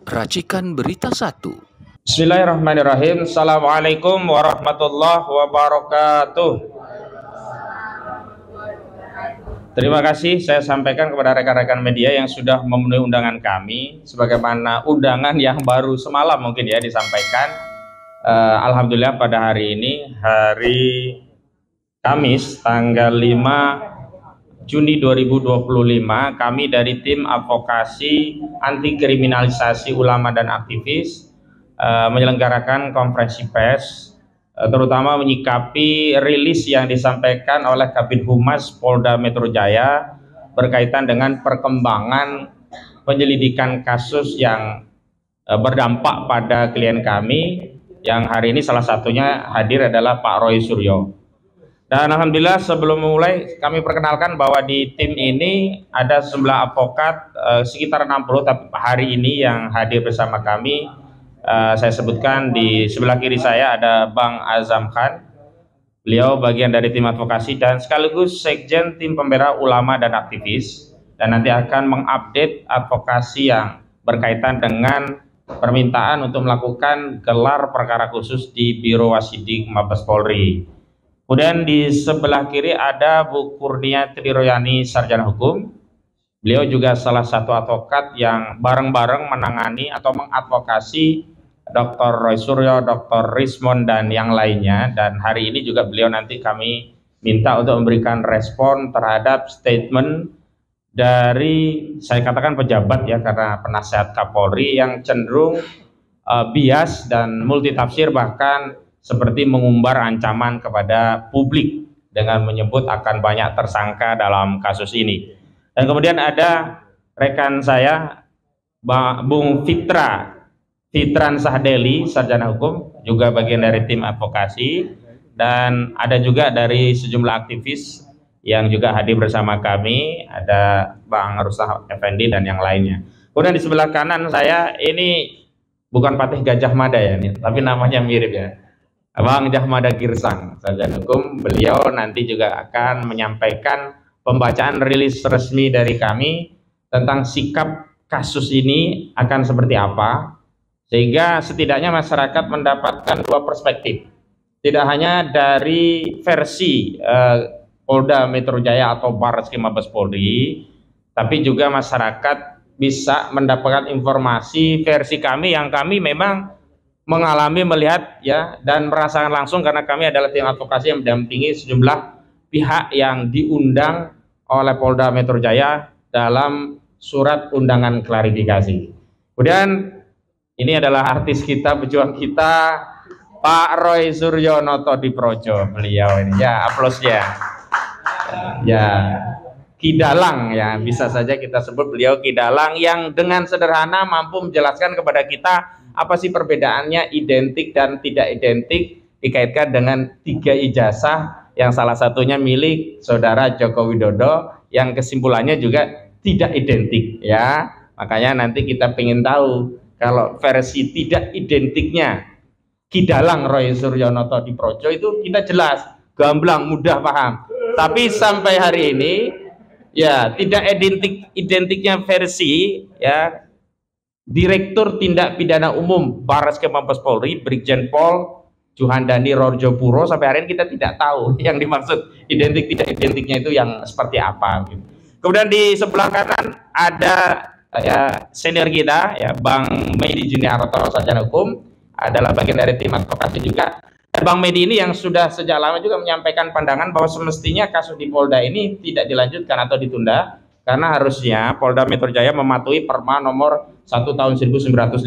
Racikan Berita 1. Bismillahirrahmanirrahim. Assalamualaikum warahmatullahi wabarakatuh. Terima kasih saya sampaikan kepada rekan-rekan media yang sudah memenuhi undangan kami, sebagaimana undangan yang baru semalam mungkin ya disampaikan. Alhamdulillah pada hari ini, hari Kamis tanggal 5 Juni 2025, kami dari tim advokasi anti kriminalisasi ulama dan aktivis menyelenggarakan konferensi pers, terutama menyikapi rilis yang disampaikan oleh Kabid Humas Polda Metro Jaya berkaitan dengan perkembangan penyelidikan kasus yang berdampak pada klien kami, yang hari ini salah satunya hadir adalah Pak Roy Suryo. Dan alhamdulillah sebelum memulai kami perkenalkan bahwa di tim ini ada sejumlah advokat sekitar 60, tapi hari ini yang hadir bersama kami saya sebutkan di sebelah kiri saya ada Bang Azam Khan. Beliau bagian dari tim advokasi dan sekaligus sekjen tim pembela ulama dan aktivis, dan nanti akan mengupdate advokasi yang berkaitan dengan permintaan untuk melakukan gelar perkara khusus di Biro Wasidik Mabes Polri. Kemudian di sebelah kiri ada Bu Kurnia Triroyani, sarjana hukum. Beliau juga salah satu advokat yang bareng-bareng menangani atau mengadvokasi Dr. Roy Suryo, Dr. Rismond dan yang lainnya. Dan hari ini juga beliau nanti kami minta untuk memberikan respon terhadap statement dari, saya katakan pejabat ya, karena penasihat Kapolri yang cenderung bias dan multitafsir, bahkan seperti mengumbar ancaman kepada publik dengan menyebut akan banyak tersangka dalam kasus ini. Dan kemudian ada rekan saya Bung Fitran Sahdeli, sarjana hukum, juga bagian dari tim advokasi, dan ada juga dari sejumlah aktivis yang juga hadir bersama kami, ada Bang Rusah Effendi dan yang lainnya. Kemudian di sebelah kanan saya ini bukan Patih Gajah Mada ya, ini, tapi namanya mirip ya, Bang Jahmada Girsang, sarjana hukum. Beliau nanti juga akan menyampaikan pembacaan rilis resmi dari kami tentang sikap kasus ini akan seperti apa, sehingga setidaknya masyarakat mendapatkan dua perspektif, tidak hanya dari versi Polda Metro Jaya atau Barreskrim Mabes Polri, tapi juga masyarakat bisa mendapatkan informasi versi kami yang kami memang mengalami, melihat ya, dan merasakan langsung, karena kami adalah tim advokasi yang mendampingi sejumlah pihak yang diundang oleh Polda Metro Jaya dalam surat undangan klarifikasi. Kemudian ini adalah artis kita, pejuang kita, Pak Roy Suryo Noto Diprojo. Beliau ini ya, aplausnya ya, Kidalang ya, bisa saja kita sebut beliau Kidalang, yang dengan sederhana mampu menjelaskan kepada kita apa sih perbedaannya identik dan tidak identik dikaitkan dengan 3 ijazah yang salah satunya milik Saudara Joko Widodo, yang kesimpulannya juga tidak identik ya. Makanya nanti kita ingin tahu kalau versi tidak identiknya Kidalang Roy Suryo Noto Diprojo itu kita jelas, gamblang, mudah paham. Tapi sampai hari ini ya tidak identiknya versi ya Direktur Tindak Pidana Umum Barreskrim Mabes Polri, Brigjen Pol Juhandani Rorjopuro, sampai hari ini kita tidak tahu yang dimaksud identik tidak identiknya itu yang seperti apa. Kemudian di sebelah kanan ada ya senior kita ya, Bang Medi Juniarto, sarjana hukum, adalah bagian dari tim advokasi juga. Dan Bang Medi ini yang sudah sejak lama juga menyampaikan pandangan bahwa semestinya kasus di Polda ini tidak dilanjutkan atau ditunda, karena harusnya Polda Metro Jaya mematuhi Perma nomor 1 tahun 1956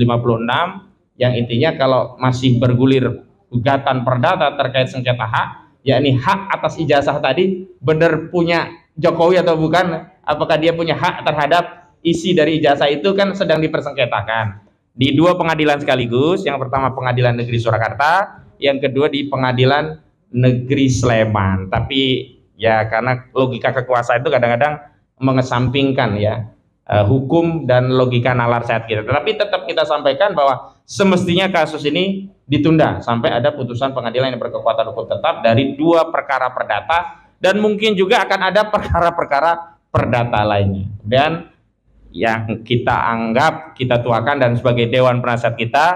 yang intinya kalau masih bergulir gugatan perdata terkait sengketa hak, yakni hak atas ijazah tadi, benar punya Jokowi atau bukan, apakah dia punya hak terhadap isi dari ijazah itu, kan sedang dipersengketakan di 2 pengadilan sekaligus. Yang pertama Pengadilan Negeri Surakarta, yang kedua di Pengadilan Negeri Sleman. Tapi ya karena logika kekuasaan itu kadang-kadang mengesampingkan ya hukum dan logika nalar sehat kita. Tetapi tetap kita sampaikan bahwa semestinya kasus ini ditunda sampai ada putusan pengadilan yang berkekuatan hukum tetap dari 2 perkara perdata, dan mungkin juga akan ada perkara-perkara perdata lainnya. Dan yang kita anggap, kita tuakan dan sebagai Dewan Penasihat kita,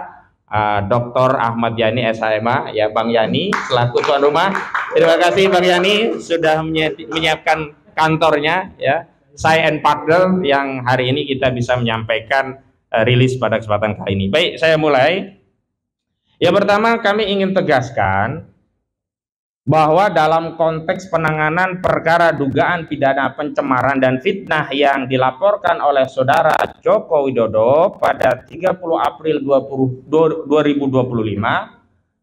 Dr. Ahmad Yani SHMA, ya Bang Yani selaku tuan rumah. Terima kasih Bang Yani sudah menyiapkan kantornya, ya Sai and Partner, yang hari ini kita bisa menyampaikan rilis pada kesempatan kali ini. Baik, saya mulai. Yang pertama, kami ingin tegaskan bahwa dalam konteks penanganan perkara dugaan pidana pencemaran dan fitnah yang dilaporkan oleh Saudara Joko Widodo pada 30 April 2025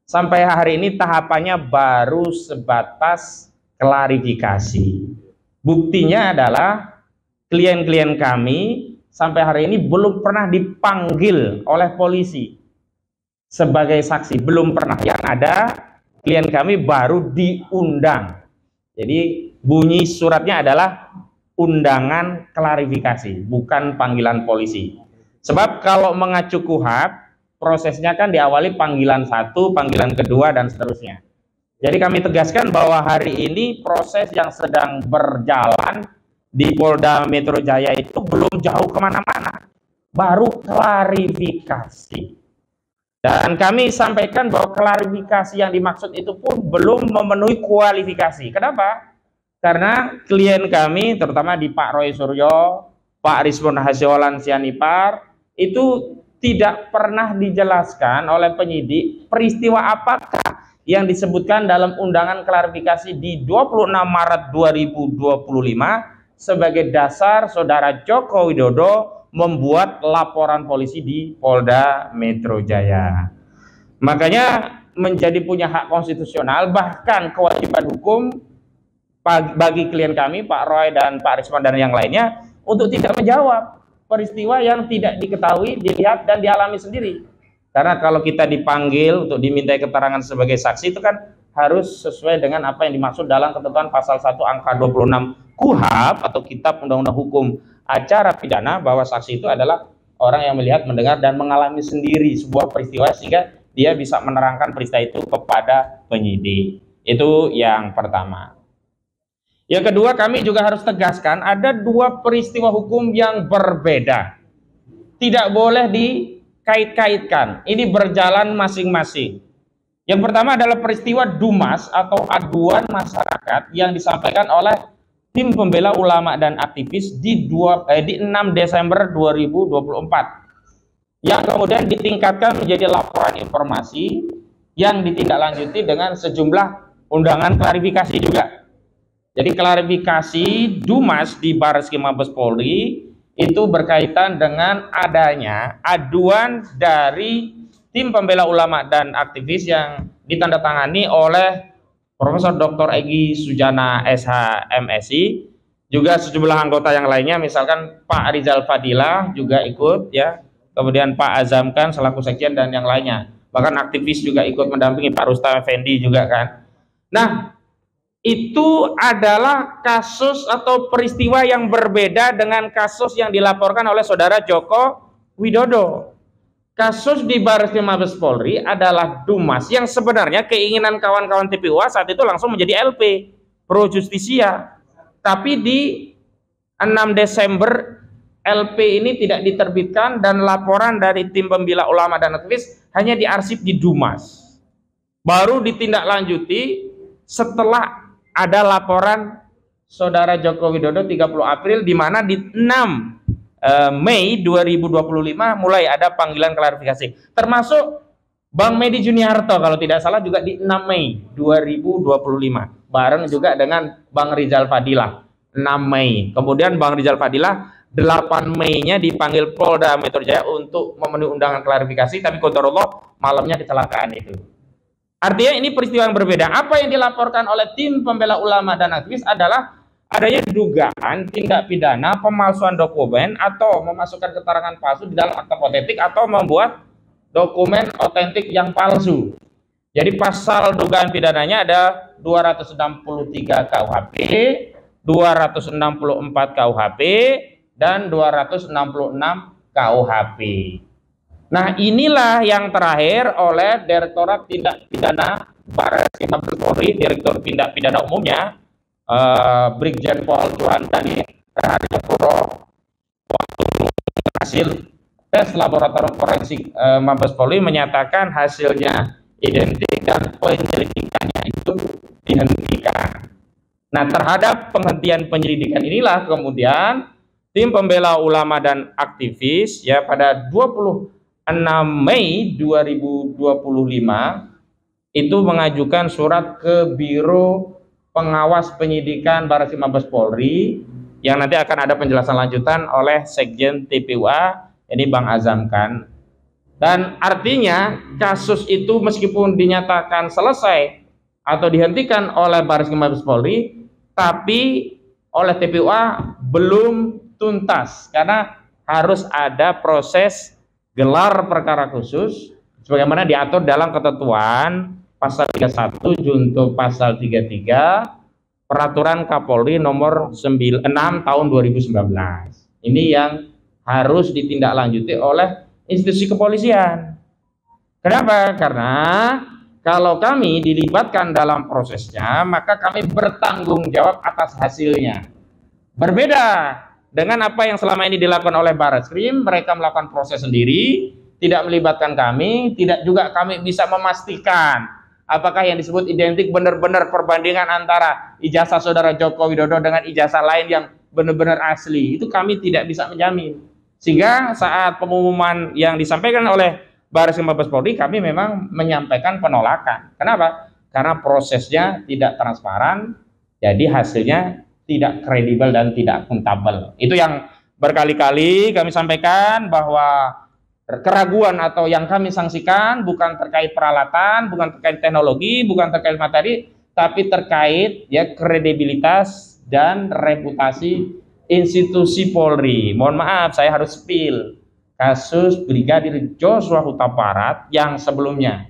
sampai hari ini tahapannya baru sebatas klarifikasi. Buktinya adalah klien-klien kami sampai hari ini belum pernah dipanggil oleh polisi sebagai saksi, belum pernah. Yang ada klien kami baru diundang. Jadi bunyi suratnya adalah undangan klarifikasi, bukan panggilan polisi. Sebab kalau mengacu KUHP, prosesnya kan diawali panggilan 1, panggilan kedua, dan seterusnya. Jadi kami tegaskan bahwa hari ini proses yang sedang berjalan di Polda Metro Jaya itu belum jauh kemana-mana, baru klarifikasi. Dan kami sampaikan bahwa klarifikasi yang dimaksud itu pun belum memenuhi kualifikasi. Kenapa? Karena klien kami, terutama di Pak Roy Suryo, Pak Rizwan Hasyolan Sianipar, itu tidak pernah dijelaskan oleh penyidik peristiwa apakah yang disebutkan dalam undangan klarifikasi di 26 Maret 2025 sebagai dasar Saudara Joko Widodo membuat laporan polisi di Polda Metro Jaya. Makanya menjadi punya hak konstitusional, bahkan kewajiban hukum bagi klien kami, Pak Roy dan Pak Risman dan yang lainnya, untuk tidak menjawab peristiwa yang tidak diketahui, dilihat, dan dialami sendiri. Karena kalau kita dipanggil untuk dimintai keterangan sebagai saksi, itu kan harus sesuai dengan apa yang dimaksud dalam ketentuan pasal 1 angka 26 KUHP atau Kitab Undang-Undang Hukum Acara Pidana, bahwa saksi itu adalah orang yang melihat, mendengar, dan mengalami sendiri sebuah peristiwa sehingga dia bisa menerangkan peristiwa itu kepada penyidik. Itu yang pertama. Yang kedua, kami juga harus tegaskan ada dua peristiwa hukum yang berbeda. Tidak boleh dikait-kaitkan. Ini berjalan masing-masing. Yang pertama adalah peristiwa DUMAS atau aduan masyarakat yang disampaikan oleh Tim Pembela Ulama dan Aktivis di 6 Desember 2024 yang kemudian ditingkatkan menjadi laporan informasi yang ditindaklanjuti dengan sejumlah undangan klarifikasi juga. Jadi klarifikasi DUMAS di Barreskrim Mabes Polri itu berkaitan dengan adanya aduan dari Tim Pembela Ulama dan Aktivis yang ditandatangani oleh Profesor Dr. Egy Sujana SH MSI, juga sejumlah anggota yang lainnya, misalkan Pak Rizal Fadilah juga ikut, ya, kemudian Pak Azamkan selaku sekjen dan yang lainnya, bahkan aktivis juga ikut mendampingi, Pak Rustam Effendi juga kan. Nah, itu adalah kasus atau peristiwa yang berbeda dengan kasus yang dilaporkan oleh Saudara Joko Widodo. Kasus di Barreskrim Mabes Polri adalah DUMAS yang sebenarnya keinginan kawan-kawan TPUA saat itu langsung menjadi LP Pro Justisia. Tapi di 6 Desember LP ini tidak diterbitkan dan laporan dari Tim Pembela Ulama dan Aktivis hanya diarsip di DUMAS. Baru ditindaklanjuti setelah ada laporan Saudara Joko Widodo 30 April, di mana di 6 Mei 2025 mulai ada panggilan klarifikasi, termasuk Bang Medi Juniarto kalau tidak salah juga di 6 Mei 2025 bareng juga dengan Bang Rizal Fadilah 6 Mei. Kemudian Bang Rizal Fadilah 8 Mei-nya dipanggil Polda Metro Jaya untuk memenuhi undangan klarifikasi, tapi qadarullah malamnya kecelakaan itu. Artinya ini peristiwa yang berbeda. Apa yang dilaporkan oleh Tim Pembela Ulama dan Aktivis adalah adanya dugaan tindak pidana pemalsuan dokumen atau memasukkan keterangan palsu di dalam akta otentik atau membuat dokumen otentik yang palsu. Jadi pasal dugaan pidananya ada 263 KUHP, 264 KUHP, dan 266 KUHP. Nah, inilah yang terakhir oleh Direktorat Tindak Pidana Barreskrim Mabes Polri, Direktur Tindak Pidana Umumnya, Brigjen Pol Johan Dani Rahadiapuro, waktu hasil tes laboratorium forensik Mabes Polri menyatakan hasilnya identik dan penyelidikannya itu dihentikan. Nah, terhadap penghentian penyelidikan inilah kemudian tim pembela ulama dan aktivis ya pada 26 Mei 2025 itu mengajukan surat ke Biro Pengawas Penyidikan Barreskrim Mabes Polri yang nanti akan ada penjelasan lanjutan oleh Sekjen TPUA, ini Bang Azam kan. Dan artinya kasus itu meskipun dinyatakan selesai atau dihentikan oleh Barreskrim Mabes Polri, tapi oleh TPUA belum tuntas karena harus ada proses gelar perkara khusus sebagaimana diatur dalam ketentuan pasal 31 junto pasal 33 Peraturan Kapolri nomor 6 tahun 2019. Ini yang harus ditindaklanjuti oleh institusi kepolisian. Kenapa? Karena kalau kami dilibatkan dalam prosesnya, maka kami bertanggung jawab atas hasilnya. Berbeda dengan apa yang selama ini dilakukan oleh Barreskrim, mereka melakukan proses sendiri, tidak melibatkan kami, tidak juga kami bisa memastikan apakah yang disebut identik benar-benar perbandingan antara ijazah saudara Joko Widodo dengan ijazah lain yang benar-benar asli. Itu kami tidak bisa menjamin. Sehingga saat pengumuman yang disampaikan oleh Barreskrim Mabes Polri, kami memang menyampaikan penolakan. Kenapa? Karena prosesnya tidak transparan, jadi hasilnya tidak kredibel dan tidak akuntabel. Itu yang berkali-kali kami sampaikan bahwa keraguan atau yang kami sanksikan bukan terkait peralatan, bukan terkait teknologi, bukan terkait materi, tapi terkait ya kredibilitas dan reputasi institusi Polri. Mohon maaf, saya harus spill kasus Brigadir Joshua Huta Barat yang sebelumnya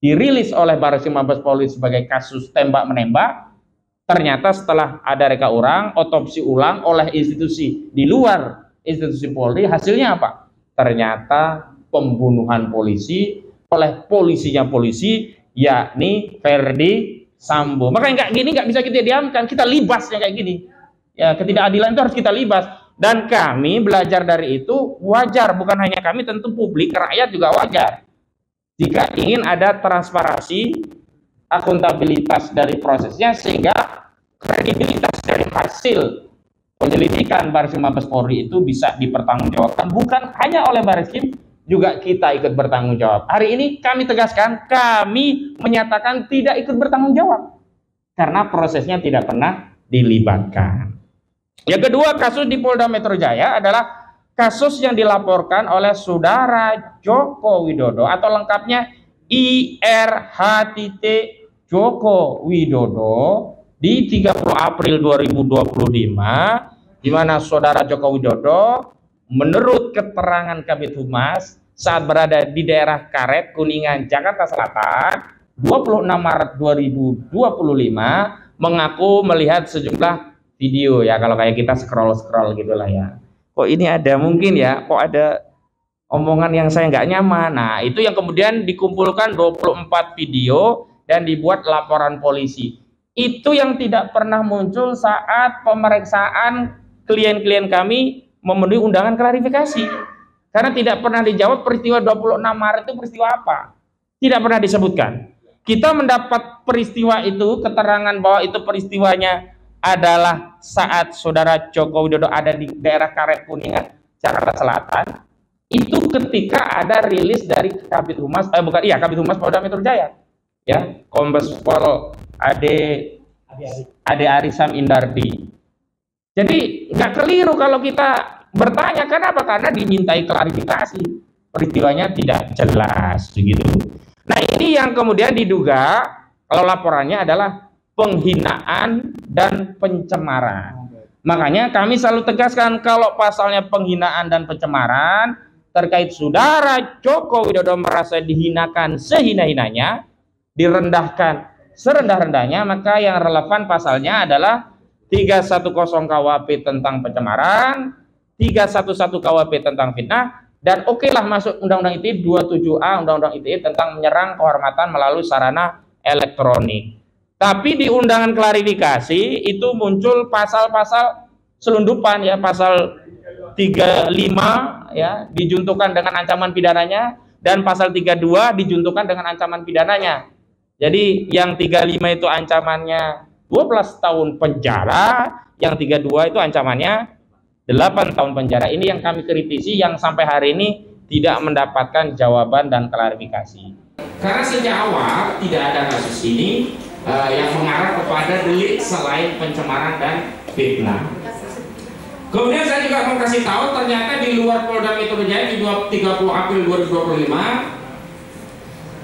dirilis oleh Barreskrim Mabes Polri sebagai kasus tembak menembak. Ternyata setelah ada reka ulang, otopsi ulang oleh institusi di luar institusi Polri, hasilnya apa? Ternyata pembunuhan polisi oleh polisinya polisi, yakni Ferdi Sambo. Makanya nggak bisa kita diamkan, kita libasnya kayak gini. Ya, ketidakadilan itu harus kita libas. Dan kami belajar dari itu wajar, bukan hanya kami, tentu publik, rakyat juga wajar. Jika ingin ada transparansi, akuntabilitas dari prosesnya, sehingga kredibilitas dari hasil penyelidikan Barreskrim Mabes Polri itu bisa dipertanggungjawabkan, bukan hanya oleh Barreskrim, juga kita ikut bertanggung jawab. Hari ini kami tegaskan, kami menyatakan tidak ikut bertanggung jawab karena prosesnya tidak pernah dilibatkan. Yang kedua, kasus di Polda Metro Jaya adalah kasus yang dilaporkan oleh saudara Joko Widodo atau lengkapnya IRHTT Joko Widodo di 30 April 2025, di mana saudara Joko Widodo menurut keterangan Kabid Humas saat berada di daerah Karet, Kuningan, Jakarta Selatan 26 Maret 2025 mengaku melihat sejumlah video ya, kalau kayak kita scroll gitulah ya. Kok ini ada mungkin ya, kok ada omongan yang saya nggak nyaman. Nah, itu yang kemudian dikumpulkan 24 video dan dibuat laporan polisi. Itu yang tidak pernah muncul saat pemeriksaan klien-klien kami memenuhi undangan klarifikasi. Karena tidak pernah dijawab peristiwa 26 Maret itu peristiwa apa. Tidak pernah disebutkan. Kita mendapat peristiwa itu, keterangan bahwa itu peristiwanya adalah saat saudara Joko Widodo ada di daerah Karet, Kuningan, Jakarta Selatan. Itu ketika ada rilis dari Kabid Humas, Kabid Humas Polda Metro Jaya. Ya, Kombes Pol Ade Arisam Indardi. Jadi nggak keliru kalau kita bertanya, kenapa? Karena dimintai klarifikasi, peristiwanya tidak jelas begitu. Nah, ini yang kemudian diduga kalau laporannya adalah penghinaan dan pencemaran. Makanya kami selalu tegaskan kalau pasalnya penghinaan dan pencemaran terkait saudara Joko Widodo merasa dihinakan sehina-hinanya, direndahkan serendah-rendahnya, maka yang relevan pasalnya adalah 310 KUHP tentang pencemaran, 311 KUHP tentang fitnah, dan okelah masuk Undang-Undang ITE 27A Undang-Undang ITE tentang menyerang kehormatan melalui sarana elektronik. Tapi di undangan klarifikasi itu muncul pasal-pasal selundupan ya, pasal 35 ya dijuntukan dengan ancaman pidananya, dan pasal 32 dijuntukan dengan ancaman pidananya. Jadi yang 35 itu ancamannya 12 tahun penjara, yang 32 itu ancamannya 8 tahun penjara. Ini yang kami kritisi, yang sampai hari ini tidak mendapatkan jawaban dan klarifikasi. Karena sejak awal tidak ada kasus ini yang mengarah kepada delik selain pencemaran dan fitnah. Kemudian saya juga mau kasih tahu, ternyata di luar Polda Metro Jaya di 30 April 2025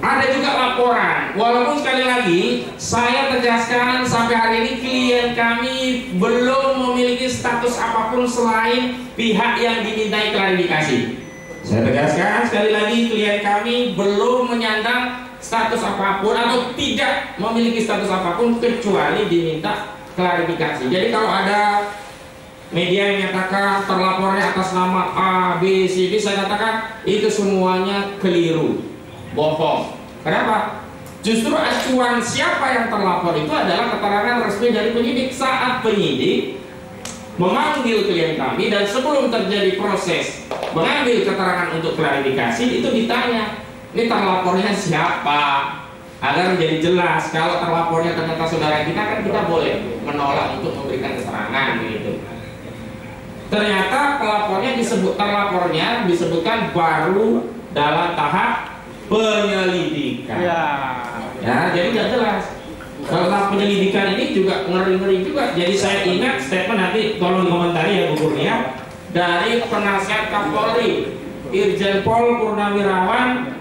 ada juga laporan. Walaupun sekali lagi saya tegaskan sampai hari ini klien kami belum memiliki status apapun selain pihak yang dimintai klarifikasi. Saya tegaskan sekali lagi, klien kami belum menyandang status apapun atau tidak memiliki status apapun kecuali diminta klarifikasi. Jadi kalau ada media yang menyatakan terlapornya atas nama A, B, C, D, saya katakan itu semuanya keliru, bohong. Kenapa? Justru acuan siapa yang terlapor itu adalah keterangan resmi dari penyidik. Saat penyidik memanggil klien kami dan sebelum terjadi proses mengambil keterangan untuk klarifikasi, itu ditanya, ini terlapornya siapa? Agar menjadi jelas. Kalau terlapornya ternyata saudara kita, kan kita boleh menolak untuk memberikan keterangan gitu. Ternyata terlapornya disebutkan baru dalam tahap penyelidikan. Ya, jadi tidak jelas. Kalau tahap penyelidikan ini juga ngeri-ngeri juga. Jadi saya ingat statement, nanti tolong komentari ya Bu Kurnia, dari penasihat Kapolri Irjen Pol Purnawirawan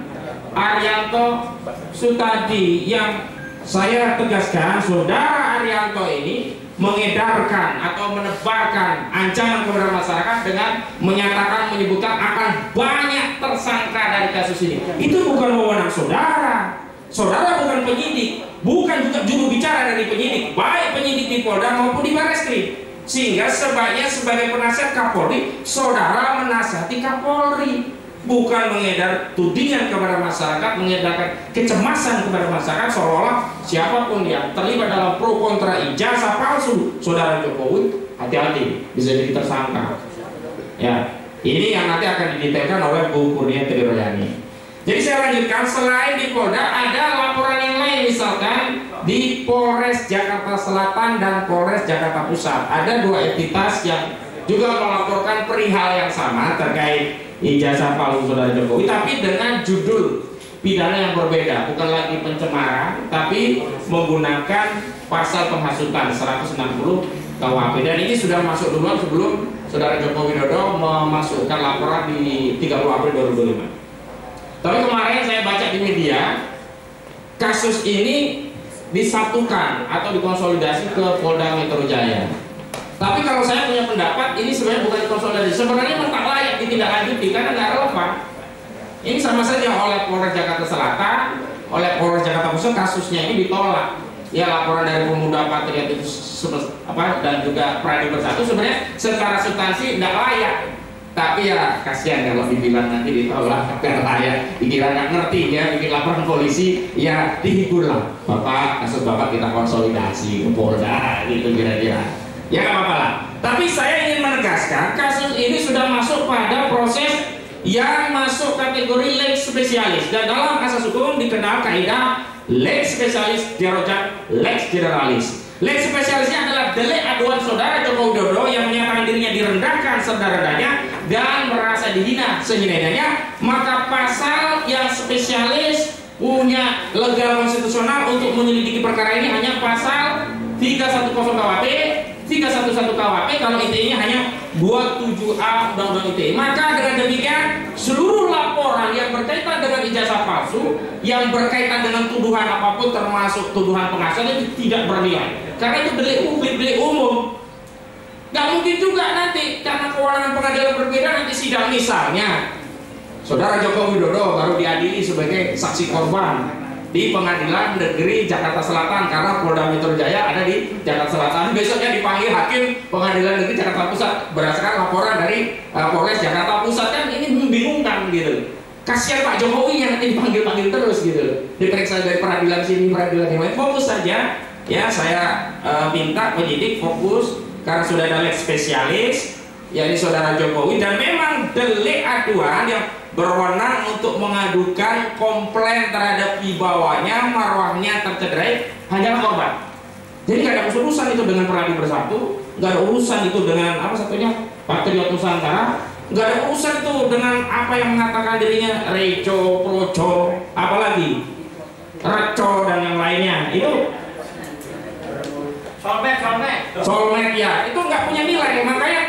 Arianto Sutadi, yang saya tegaskan saudara Arianto ini mengedarkan atau menebarkan ancaman kepada masyarakat dengan menyebutkan akan banyak tersangka dari kasus ini. Itu bukan wewenang saudara. Saudara bukan penyidik, bukan juga juru bicara dari penyidik, baik penyidik di Polda maupun di Barreskrim. Sehingga sebaiknya sebagai penasihat Kapolri, saudara menasihati Kapolri, bukan mengedar tudingan kepada masyarakat, mengedarkan kecemasan kepada masyarakat seolah-olah siapapun yang terlibat dalam pro kontra ijazah palsu saudara Jokowi, hati-hati bisa jadi tersangka. Ya, ini yang nanti akan didetailkan oleh Bu Kurnia Triroyani. Jadi saya lanjutkan, selain di Polda ada laporan yang lain, misalkan di Polres Jakarta Selatan dan Polres Jakarta Pusat. Ada dua entitas yang juga melaporkan perihal yang sama terkait ijazah palsu saudara Jokowi, tapi dengan judul pidana yang berbeda, bukan lagi pencemaran, tapi menggunakan pasal penghasutan 160 KUHP. Dan ini sudah masuk duluan sebelum saudara Joko Widodo memasukkan laporan di 30 April 2025. Tapi kemarin saya baca di media, kasus ini disatukan atau dikonsolidasi ke Polda Metro Jaya. Tapi kalau saya punya pendapat, ini sebenarnya bukan konsolidasi, sebenarnya memang tak layak ditindaklanjuti karena nggak relevan. Ini sama saja oleh Polres Jakarta Selatan, oleh Polres Jakarta Pusat, kasusnya ini ditolak. Ya, laporan dari pemuda patriot itu dan juga Pradi Bersatu sebenarnya secara substansi tidak layak. Tapi ya kasihan kalau dibilang nanti ditolak karena layak, dikira nggak ngerti ya, bikin laporan polisi, ya dihiburlah Bapak, kasus Bapak kita konsolidasi ke Polda gitu kira-kira. Ya nggak apa-apa lah. Tapi saya ingin menegaskan kasus ini sudah masuk pada proses yang masuk kategori lex spesialis, dan dalam asas hukum dikenal kaidah lex spesialis derogat lex generalis. Lex spesialisnya adalah delik aduan saudara Joko Widodo yang menyatakan dirinya direndahkan serendah-rendahnya dan merasa dihina sehina-hinanya, maka pasal yang spesialis punya legal konstitusional untuk menyelidiki perkara ini hanya pasal 310 KUHP, 311 KUHP kalau ITE-nya hanya 27A Undang-Undang ITE. Maka dengan demikian seluruh laporan yang berkaitan dengan ijazah palsu, yang berkaitan dengan tuduhan apapun termasuk tuduhan penghasutan itu tidak bernilai. Karena itu delik publik, delik umum. Gak mungkin juga nanti karena kewenangan pengadilan berbeda nanti sidang, misalnya saudara Joko Widodo baru diadili sebagai saksi korban di Pengadilan Negeri Jakarta Selatan karena Polda Metro Jaya ada di Jakarta Selatan. Besoknya dipanggil hakim Pengadilan Negeri Jakarta Pusat berdasarkan laporan dari Polres Jakarta Pusat. Kan ini membingungkan gitu. Kasihan Pak Jokowi yang nanti dipanggil-panggil terus gitu. Diperiksa dari peradilan sini, peradilan yang lain. Fokus saja. Ya, saya minta penyidik fokus karena sudah ada lex spesialis. yakni saudara Jokowi, dan memang delik aduan yang berwenang untuk mengadukan komplain terhadap wibawanya, marwahnya tercederai hanyalah korban. Jadi nggak ada urusan itu dengan Peradi Bersatu, nggak ada urusan itu dengan apa satunya Patriot Nusantara, nggak ada urusan itu dengan apa yang mengatakan dirinya Reco, Proco, apalagi Reco dan yang lainnya. Itu Solmed ya, itu nggak punya nilai. Makanya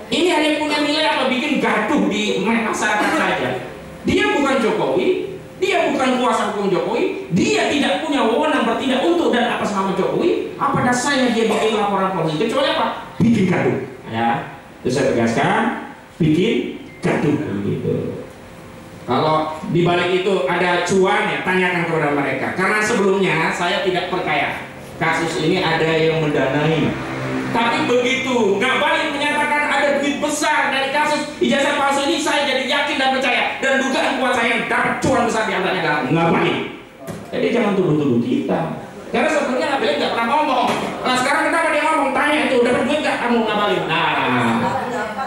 ini hanya punya nilai apa bikin gaduh di masyarakat saja. Dia bukan Jokowi, dia bukan kuasa hukum Jokowi, dia tidak punya wewenang bertindak untuk dan atas nama Jokowi. Apa dasarnya dia bikin laporan polisi? Kecuali apa? Bikin gaduh. Ya, itu saya tegaskan, bikin gaduh gitu. Kalau di balik itu ada cuan ya tanyakan kepada mereka. Karena sebelumnya saya tidak percaya kasus ini ada yang mendanai. Tapi begitu Ngabalin menyatakan ada duit besar dari kasus ijazah palsu ini, saya jadi yakin dan percaya, dan dugaan kuat saya dapat cuan besar di antaranya adalah Ngabalin. Jadi jangan tuduh-tuduh kita, karena sebenarnya Ngabalin nggak pernah ngomong. Nah sekarang kenapa dia ngomong? Tanya itu dapat duit nggak kamu Ngabalin? Nah,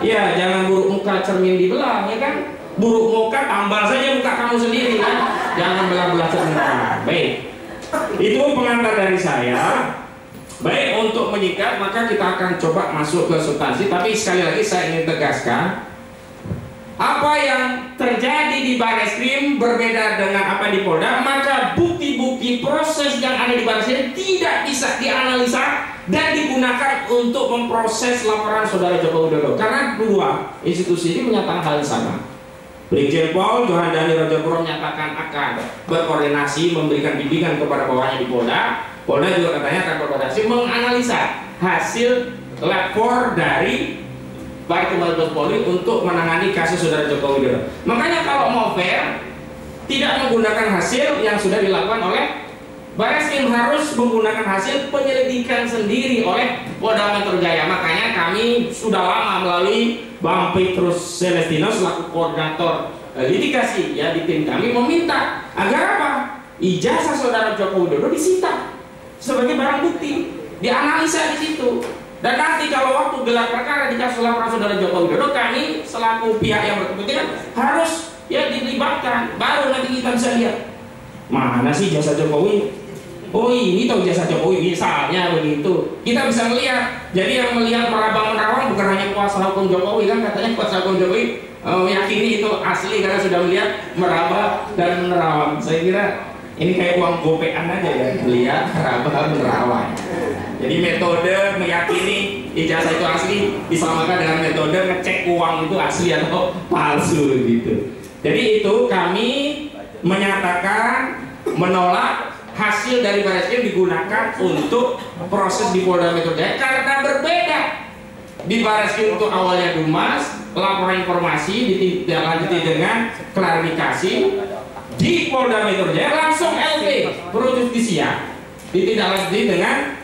ya jangan buruk muka cermin dibelah, ya kan? Buruk muka tambal saja muka kamu sendiri kan? Jangan belah-belah cermin. Baik, itu pengantar dari saya. Baik, untuk menyikat maka kita akan coba masuk ke substansi. Tapi sekali lagi saya ingin tegaskan, apa yang terjadi di Barreskrim berbeda dengan apa di Polda. Maka bukti-bukti proses yang ada di Barreskrim tidak bisa dianalisa dan digunakan untuk memproses laporan saudara Joko Widodo, karena dua institusi ini menyatakan hal yang sama. Brigjen Pol Johandani Rajapuro menyatakan akan berkoordinasi memberikan bimbingan kepada bawahannya di Polda. Polda juga katanya akan berkoordinasi menganalisa hasil lapor dari Baris Krim Mabes Polri untuk menangani kasus saudara Joko Widodo. Makanya kalau mau fair, tidak menggunakan hasil yang sudah dilakukan oleh Barreskrim, harus menggunakan hasil penyelidikan sendiri oleh Polda Metro Jaya. Makanya kami sudah lama melalui Bang Petrus Celestino selaku koordinator litigasi ya di tim kami meminta agar apa? Ijazah saudara Joko Widodo disita sebagai barang bukti, dianalisa di situ. Dan nanti kalau waktu gelar perkara di kasus laporan saudara Joko Widodo, kami selaku pihak yang berkepentingan harus ya dilibatkan, baru nanti kita bisa lihat mana sih jasa Jokowi. Oh ini tahu jasa Jokowi misalnya begitu, kita bisa melihat. Jadi yang melihat merabang menerawang bukan hanya kuasa hukum Jokowi, kan katanya kuasa hukum Jokowi meyakini itu asli karena sudah melihat meraba dan menerawang. Saya kira ini kayak uang gopean aja ya, melihat meraba menerawang. Jadi metode meyakini ijazah itu asli disamakan dengan metode ngecek uang itu asli atau palsu gitu. Jadi itu kami menyatakan menolak hasil dari Barreskrim digunakan untuk proses di Polda Metro Jaya karena berbeda. Di Barreskrim untuk awalnya Dumas, laporan informasi ditindaklanjuti dengan klarifikasi. Di Polda Metro Jaya langsung LP Pro Justisia, ditindaklanjuti dengan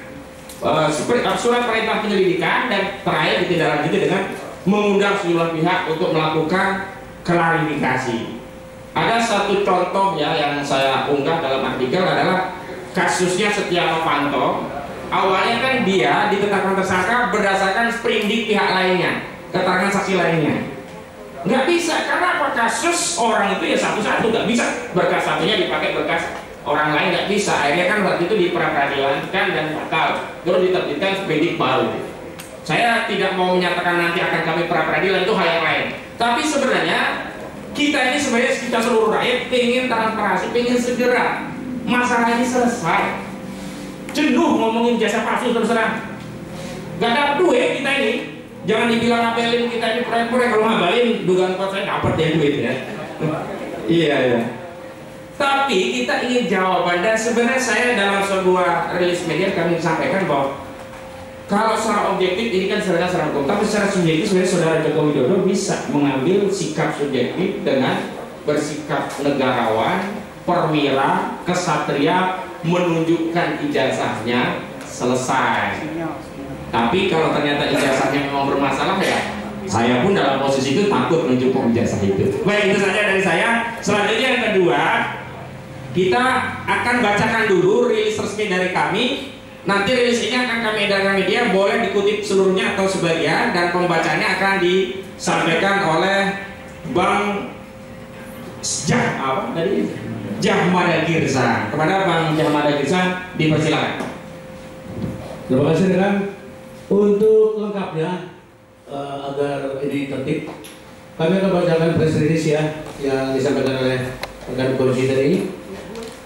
surat perintah penyelidikan, dan terakhir ditindaklanjuti dengan mengundang sejumlah pihak untuk melakukan klarifikasi. Ada satu contoh ya yang saya unggah dalam artikel adalah kasusnya Setia Novanto. Awalnya kan dia ditetapkan tersangka berdasarkan sprindik pihak lainnya, keterangan saksi lainnya. Nggak bisa, karena apa? Kasus orang itu ya satu-satu, nggak bisa berkas satunya dipakai berkas orang lain, nggak bisa. Akhirnya kan waktu itu diperadilankan dan batal, terus diterbitkan sprindik baru. Saya tidak mau menyatakan nanti akan kami pra-peradilan, itu hal yang lain. Tapi sebenarnya kita ini sebenarnya kita seluruh rakyat pengen transparansi, pengen segera masalah ini selesai. Jenuh ngomongin jasa palsu terus terang. Gak ada duit kita ini. Jangan dibilang ngapelin kita ini proyek-proyek, kalau ngabalin dugaan kuat saya dapat ya duit ya. Iya. Tapi kita ingin jawaban, dan sebenarnya saya dalam sebuah rilis media kami sampaikan bahwa kalau secara objektif ini kan secara hukum, tapi secara subjektif sebenarnya saudara Joko Widodo bisa mengambil sikap subjektif dengan bersikap negarawan, perwira, kesatria, menunjukkan ijazahnya selesai. Tapi kalau ternyata ijazahnya memang bermasalah, ya saya pun dalam posisi itu takut menunjukkan ijazah itu. Baik, itu saja dari saya. Selanjutnya yang kedua, kita akan bacakan dulu rilis resmi dari kami Nanti rilis ini akan kami edarkan media, boleh dikutip seluruhnya atau sebagian, dan pembacanya akan disampaikan oleh Bang Jahmada Girsan. Kepada Bang Jahmada Girsan dipersilakan. Terima kasih rekan. Untuk lengkapnya agar ini tertib, kami akan bacakan press release yang disampaikan oleh rekan polisi tadi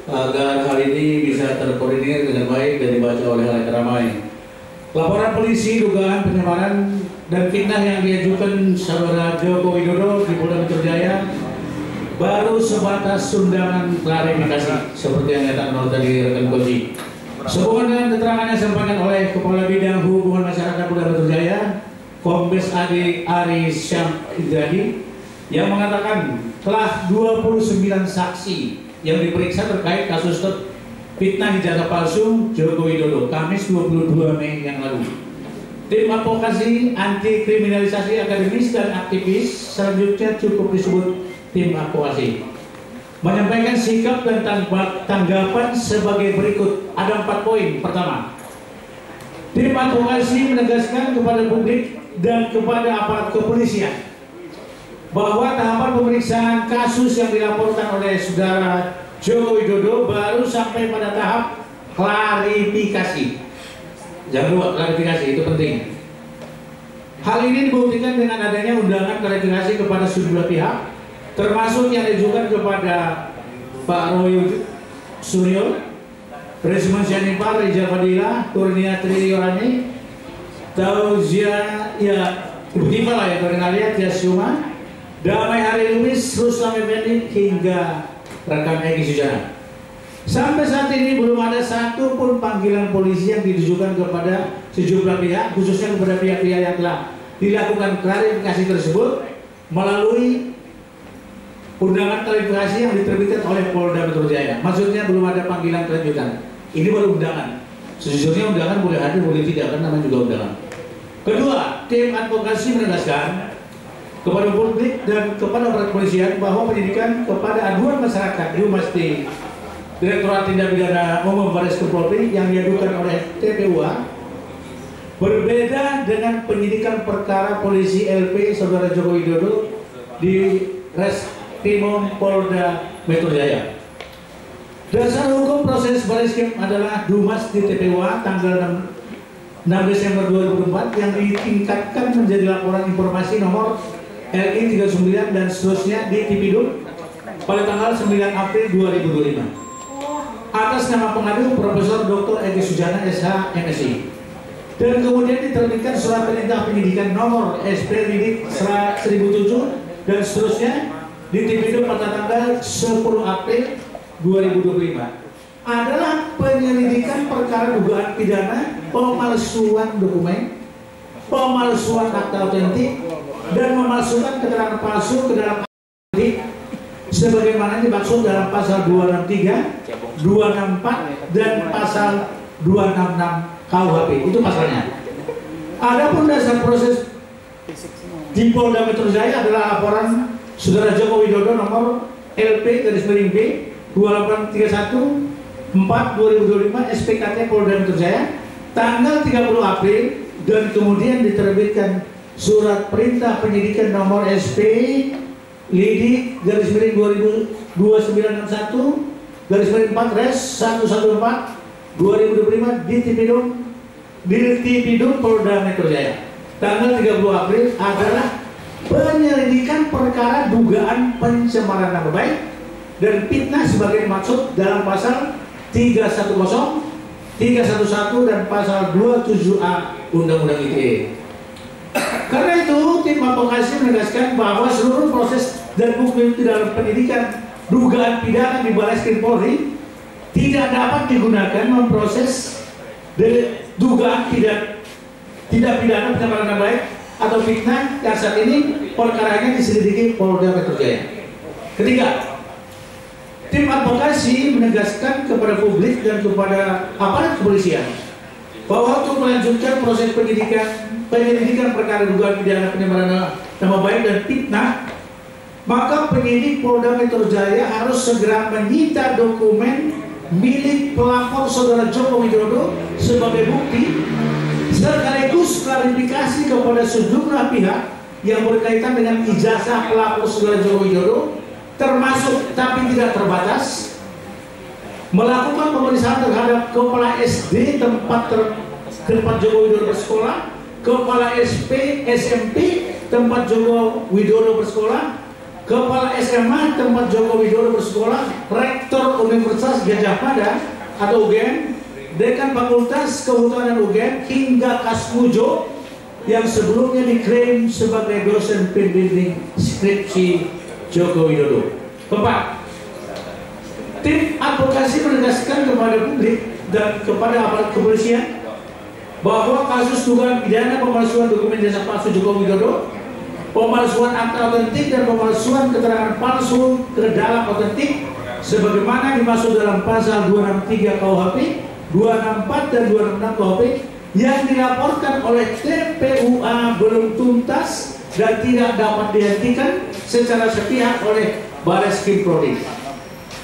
agar hal ini bisa terkoordinir dengan baik dan dibaca oleh halayak ramai. Laporan polisi dugaan penyamaran dan fitnah yang diajukan saudara Joko Widodo di Polda Metro Jaya baru sebatas undangan klarifikasi seperti yang dikatakan tadi rekan polisi. Sehubungan dengan keterangan yang disampaikan oleh Kepala Bidang Hubungan Masyarakat Polda Metro Jaya, Kombes Adi Ari Syam Idradi, yang mengatakan telah 29 saksi yang diperiksa terkait kasus fitnah ijazah palsu Joko Widodo Kamis 22 Mei yang lalu. Tim advokasi anti kriminalisasi akademis dan aktivis selanjutnya cukup disebut tim advokasi menyampaikan sikap dan tanggapan sebagai berikut. Ada 4 poin. Pertama, tim advokasi menegaskan kepada publik dan kepada aparat kepolisian bahwa tahapan pemeriksaan kasus yang dilaporkan oleh saudara Joko Widodo baru sampai pada tahap klarifikasi. Jangan lupa klarifikasi, itu penting. Hal ini dibuktikan dengan adanya undangan klarifikasi kepada sejumlah pihak, termasuk yang diajukan kepada Pak Roy Suryo, Resmen Syanipar, Rijal Fadila, Kurnia Triyorani, Tauzia, Ibu Tifa lah ya, Korinalia, Tiasyuma, Damai Hari Lumis, Ruslam Effendi, hingga rekan Egy Sujana. Sampai saat ini belum ada satu pun panggilan polisi yang ditujukan kepada sejumlah pihak, khususnya kepada pihak-pihak yang telah dilakukan klarifikasi tersebut melalui undangan klarifikasi yang diterbitkan oleh Polda Metro Jaya. Maksudnya belum ada panggilan kelanjutan. Ini baru undangan. Sejujurnya undangan boleh hadir, boleh tidak, karena namanya juga undangan. Kedua, tim advokasi menegaskan kepada publik dan kepada aparat kepolisian bahwa penyidikan kepada aduan masyarakat di Humas Direktorat Tindak Pidana Umum Baris Krim Polri yang diadukan oleh TPUA berbeda dengan penyidikan perkara polisi LP Saudara Joko Widodo di Reskrimum Polda Metro Jaya. Dasar hukum proses Baris Krim adalah Dumas di TPUA tanggal 6 Desember 2004 yang ditingkatkan menjadi laporan informasi nomor LI 39 dan seterusnya di Tipidum pada tanggal 9 April 2025 atas nama pengadu Profesor Dr. Egy Sujana SH MSI, dan kemudian diterbitkan surat perintah penyidikan nomor SP Lidik 1007 dan seterusnya di Tipidum pada tanggal 10 April 2025 adalah penyelidikan perkara dugaan pidana pemalsuan dokumen, pemalsuan akta otentik, dan memasukkan keterangan palsu ke dalam akta sebagaimana dimaksud dalam pasal 263, 264 dan pasal 266 KUHP. Itu pasalnya. Adapun dasar proses di Polda Metro Jaya adalah laporan Saudara Joko Widodo nomor LP-B 2831 4/2025 SPKT Polda Metro Jaya tanggal 30 April dan kemudian diterbitkan surat perintah penyidikan nomor SP Lidik /2961 /4 Res 114 2025 di Tipidum Polda Metro Jaya tanggal 30 April adalah penyelidikan perkara dugaan pencemaran nama baik dan fitnah sebagai maksud dalam pasal 310, 311 dan pasal 27A Undang-Undang ITE. Karena itu, tim advokasi menegaskan bahwa seluruh proses dan bukti dalam penyidikan dugaan pidana di Baris Krim Polri tidak dapat digunakan memproses dugaan tidak pidana pencemaran nama baik atau fitnah yang saat ini perkaranya diselidiki Polda Metro Jaya. Ketiga, tim advokasi menegaskan kepada publik dan kepada aparat kepolisian bahwa untuk melanjutkan proses penyelidikan perkara dugaan pidana pencemaran nama baik dan fitnah, maka penyidik Polda Metro Jaya harus segera menyita dokumen milik pelapor saudara Joko Widodo sebagai bukti, sekaligus klarifikasi kepada sejumlah pihak yang berkaitan dengan ijazah pelapor saudara Joko Widodo, termasuk tapi tidak terbatas melakukan pemeriksaan terhadap kepala SD tempat Joko Widodo bersekolah, kepala SMP tempat Joko Widodo bersekolah, kepala SMA tempat Joko Widodo bersekolah, rektor Universitas Gadjah Mada atau UGM, dekan Fakultas Kehutanan UGM, hingga Kasmujo yang sebelumnya diklaim sebagai dosen pembimbing skripsi Joko Widodo. Keempat, tim advokasi menegaskan kepada publik dan kepada aparat kepolisian bahwa kasus dugaan pidana pemalsuan dokumen ijazah palsu Joko Widodo, pemalsuan akta otentik dan pemalsuan keterangan palsu ke dalam otentik sebagaimana dimaksud dalam pasal 263 KUHP, 264 dan 266 KUHP yang dilaporkan oleh TPUA belum tuntas dan tidak dapat dihentikan secara sepihak oleh Bareskrim Polri.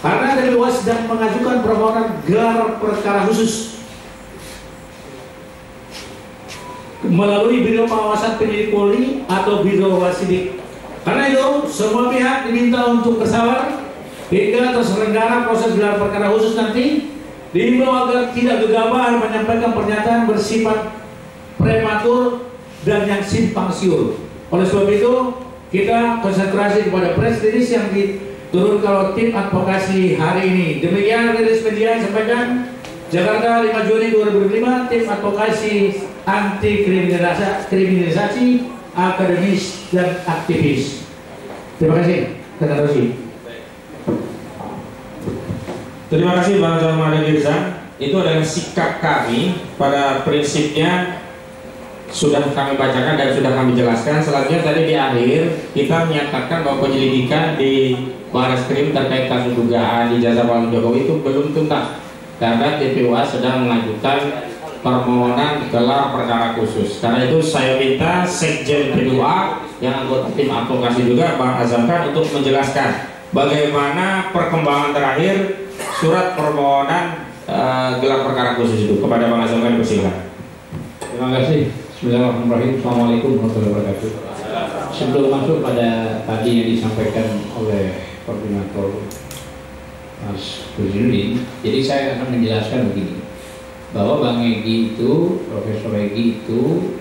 Karena TPUA sedang mengajukan permohonan gelar perkara khusus melalui Biro Pengawasan Penyidik Polri atau Biro Wasidik. Karena itu semua pihak diminta untuk bersabar hingga terselenggara proses gelar perkara khusus nanti. Diimbau agar tidak gegabah menyampaikan pernyataan bersifat prematur dan yang simpang siur. Oleh sebab itu kita konsentrasi kepada press release yang diturunkan oleh tim advokasi hari ini. Demikian rilis media yang sampaikan. Jakarta 5 Juni 2005, tim advokasi anti kriminalisasi akademis dan aktivis. Terima kasih. Terima kasih Bang Jamal Mirza. Itu adalah sikap kami pada prinsipnya sudah kami bacakan dan sudah kami jelaskan. Selanjutnya tadi di akhir kita menyatakan bahwa penyelidikan di Bareskrim terkait kasus dugaan ijazah palsu Jokowi itu belum tuntas karena TPUA sedang mengajukan permohonan gelar perkara khusus. Karena itu saya minta Sekjen TPUA yang anggota tim advokasi juga Bang Azamkan untuk menjelaskan bagaimana perkembangan terakhir surat permohonan gelar perkara khusus itu. Kepada Bang Azamkan, persilakan. Terima kasih. Bismillahirrahmanirrahim. Assalamualaikum warahmatullahi wabarakatuh. Sebelum masuk pada tadi yang disampaikan oleh koordinator Mas Buzirudin, jadi saya akan menjelaskan begini, bahwa Bang Egy itu, Profesor Egy itu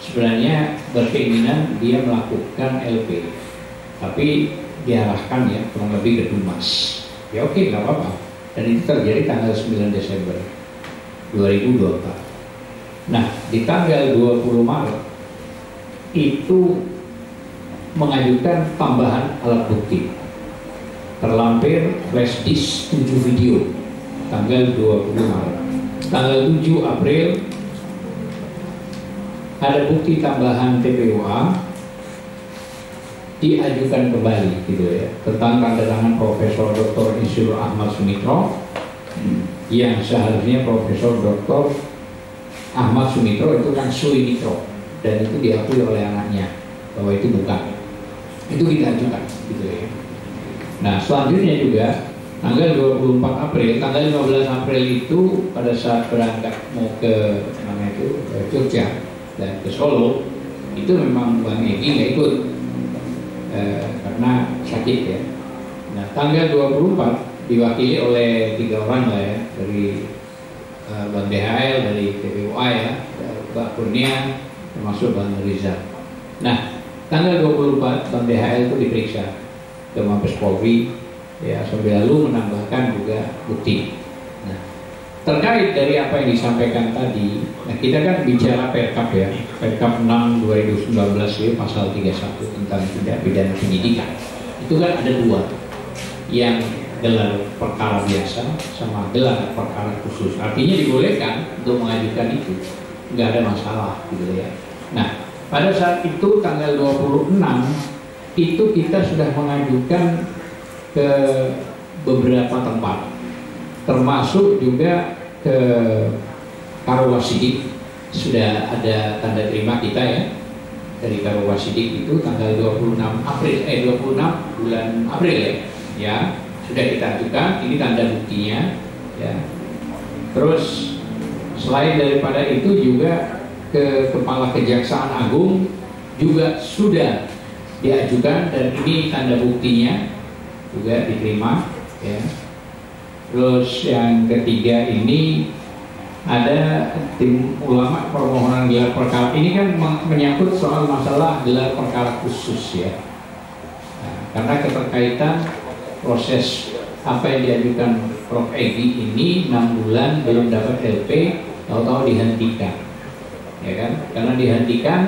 sebenarnya berkeinginan dia melakukan LP, tapi diarahkan ya kurang lebih ke Dumas. Ya oke, nggak apa-apa. Dan itu terjadi tanggal 9 Desember 2024. Nah, di tanggal 20 Maret itu mengajukan tambahan alat bukti. Terlampir flash disk 7 video tanggal 20 Maret. Tanggal 7 April ada bukti tambahan TPUA diajukan kembali gitu ya, tentang tanda tangan Profesor Dr. Insinyur Ahmad Sumitro yang seharusnya Profesor Dr. Ahmad Sumitro itu kan Sumitro, dan itu diakui oleh anaknya bahwa itu bukan. Itu kita ajukan gitu ya. Nah, selanjutnya juga tanggal 24 April, tanggal 15 April itu pada saat berangkat mau ke mana itu, Jogja dan ke Solo, itu memang Bang Egy nggak ikut karena sakit ya. Nah, tanggal 24 diwakili oleh 3 orang lah ya, dari Bang DHL, dari TPUA ya, Mbak Kurnia, termasuk Bang Rizal. Nah, tanggal 24 Bang DHL itu diperiksa ke Mabes Polri ya, sambil lalu menambahkan juga bukti. Nah, terkait dari apa yang disampaikan tadi, nah kita kan bicara Perkap ya, Perkap 6 2019 ya, pasal 31 tentang tindak pidana penyidikan. Itu kan ada 2, yang gelar perkara biasa sama gelar perkara khusus. Artinya dibolehkan untuk mengajukan itu, nggak ada masalah gitu ya. Nah, pada saat itu tanggal 26 itu kita sudah mengajukan ke beberapa tempat, termasuk juga ke Karowasidik. Sudah ada tanda terima kita ya dari Karowasidik itu tanggal 26 bulan April ya, sudah kita ajukan. Ini tanda buktinya ya. Terus selain daripada itu juga ke Kepala Kejaksaan Agung juga sudah diajukan dan ini tanda buktinya juga diterima ya. Terus yang ketiga ini ada tim ulama permohonan gelar perkara. Ini kan menyangkut soal masalah gelar perkara khusus ya. Nah, karena keterkaitan proses apa yang diajukan Prof. Egy ini 6 bulan belum dapat LP, tahu-tahu dihentikan, ya kan? Karena dihentikan,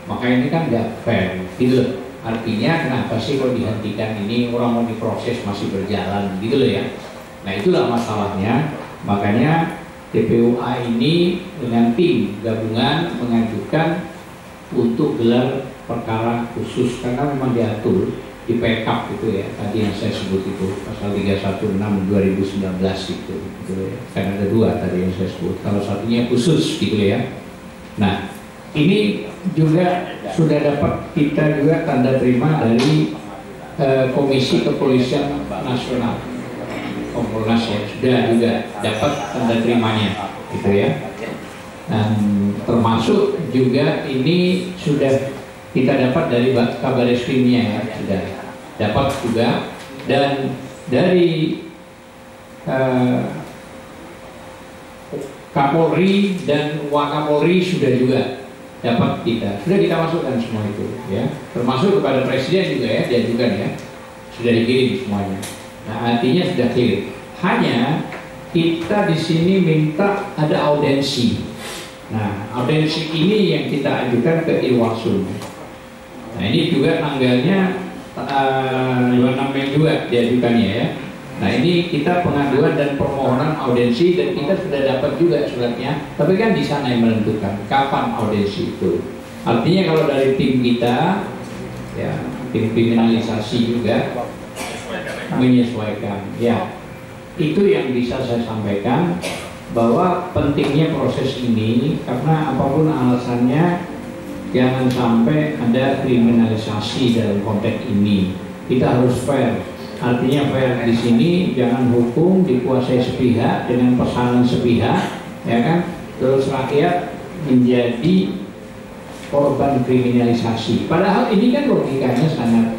maka ini kan nggak fair, gitu. Artinya kenapa sih kalau dihentikan ini orang mau diproses masih berjalan, gitu loh ya? Nah itulah masalahnya. Makanya TPUA ini dengan tim gabungan mengajukan untuk gelar perkara khusus karena memang diatur di PK gitu ya, tadi yang saya sebut itu pasal 316 2019 gitu ya. Karena ada 2 tadi yang saya sebut, kalau satunya khusus gitu ya. Nah ini juga sudah dapat kita juga tanda terima dari Komisi Kepolisian Nasional, Kompolnas ya, sudah juga dapat tanda terimanya gitu ya. Dan termasuk juga ini sudah kita dapat dari Kabar Eskrimnya ya, sudah dapat juga, dan dari Kapolri dan Wakapolri sudah juga dapat sudah kita masukkan semua itu ya, termasuk kepada Presiden juga ya, diajukan ya, sudah dikirim semuanya. Nah artinya sudah clear. Hanya kita di sini minta ada audensi. Nah audensi ini yang kita ajukan ke Irwasum. Nah ini juga tanggalnya 26 Mei juga diajukannya ya. Nah ini kita pengaduan dan permohonan audensi dan kita sudah dapat juga suratnya. Tapi kan di sana yang menentukan kapan audensi itu. Artinya kalau dari tim kita, ya tim kriminalisasi juga menyesuaikan. Ya itu yang bisa saya sampaikan, bahwa pentingnya proses ini karena apapun alasannya, jangan sampai ada kriminalisasi dalam konteks ini. Kita harus fair. Artinya fair di sini, jangan hukum dikuasai sepihak dengan pesanan sepihak, ya kan? Terus rakyat menjadi korban kriminalisasi. Padahal ini kan logikanya sangat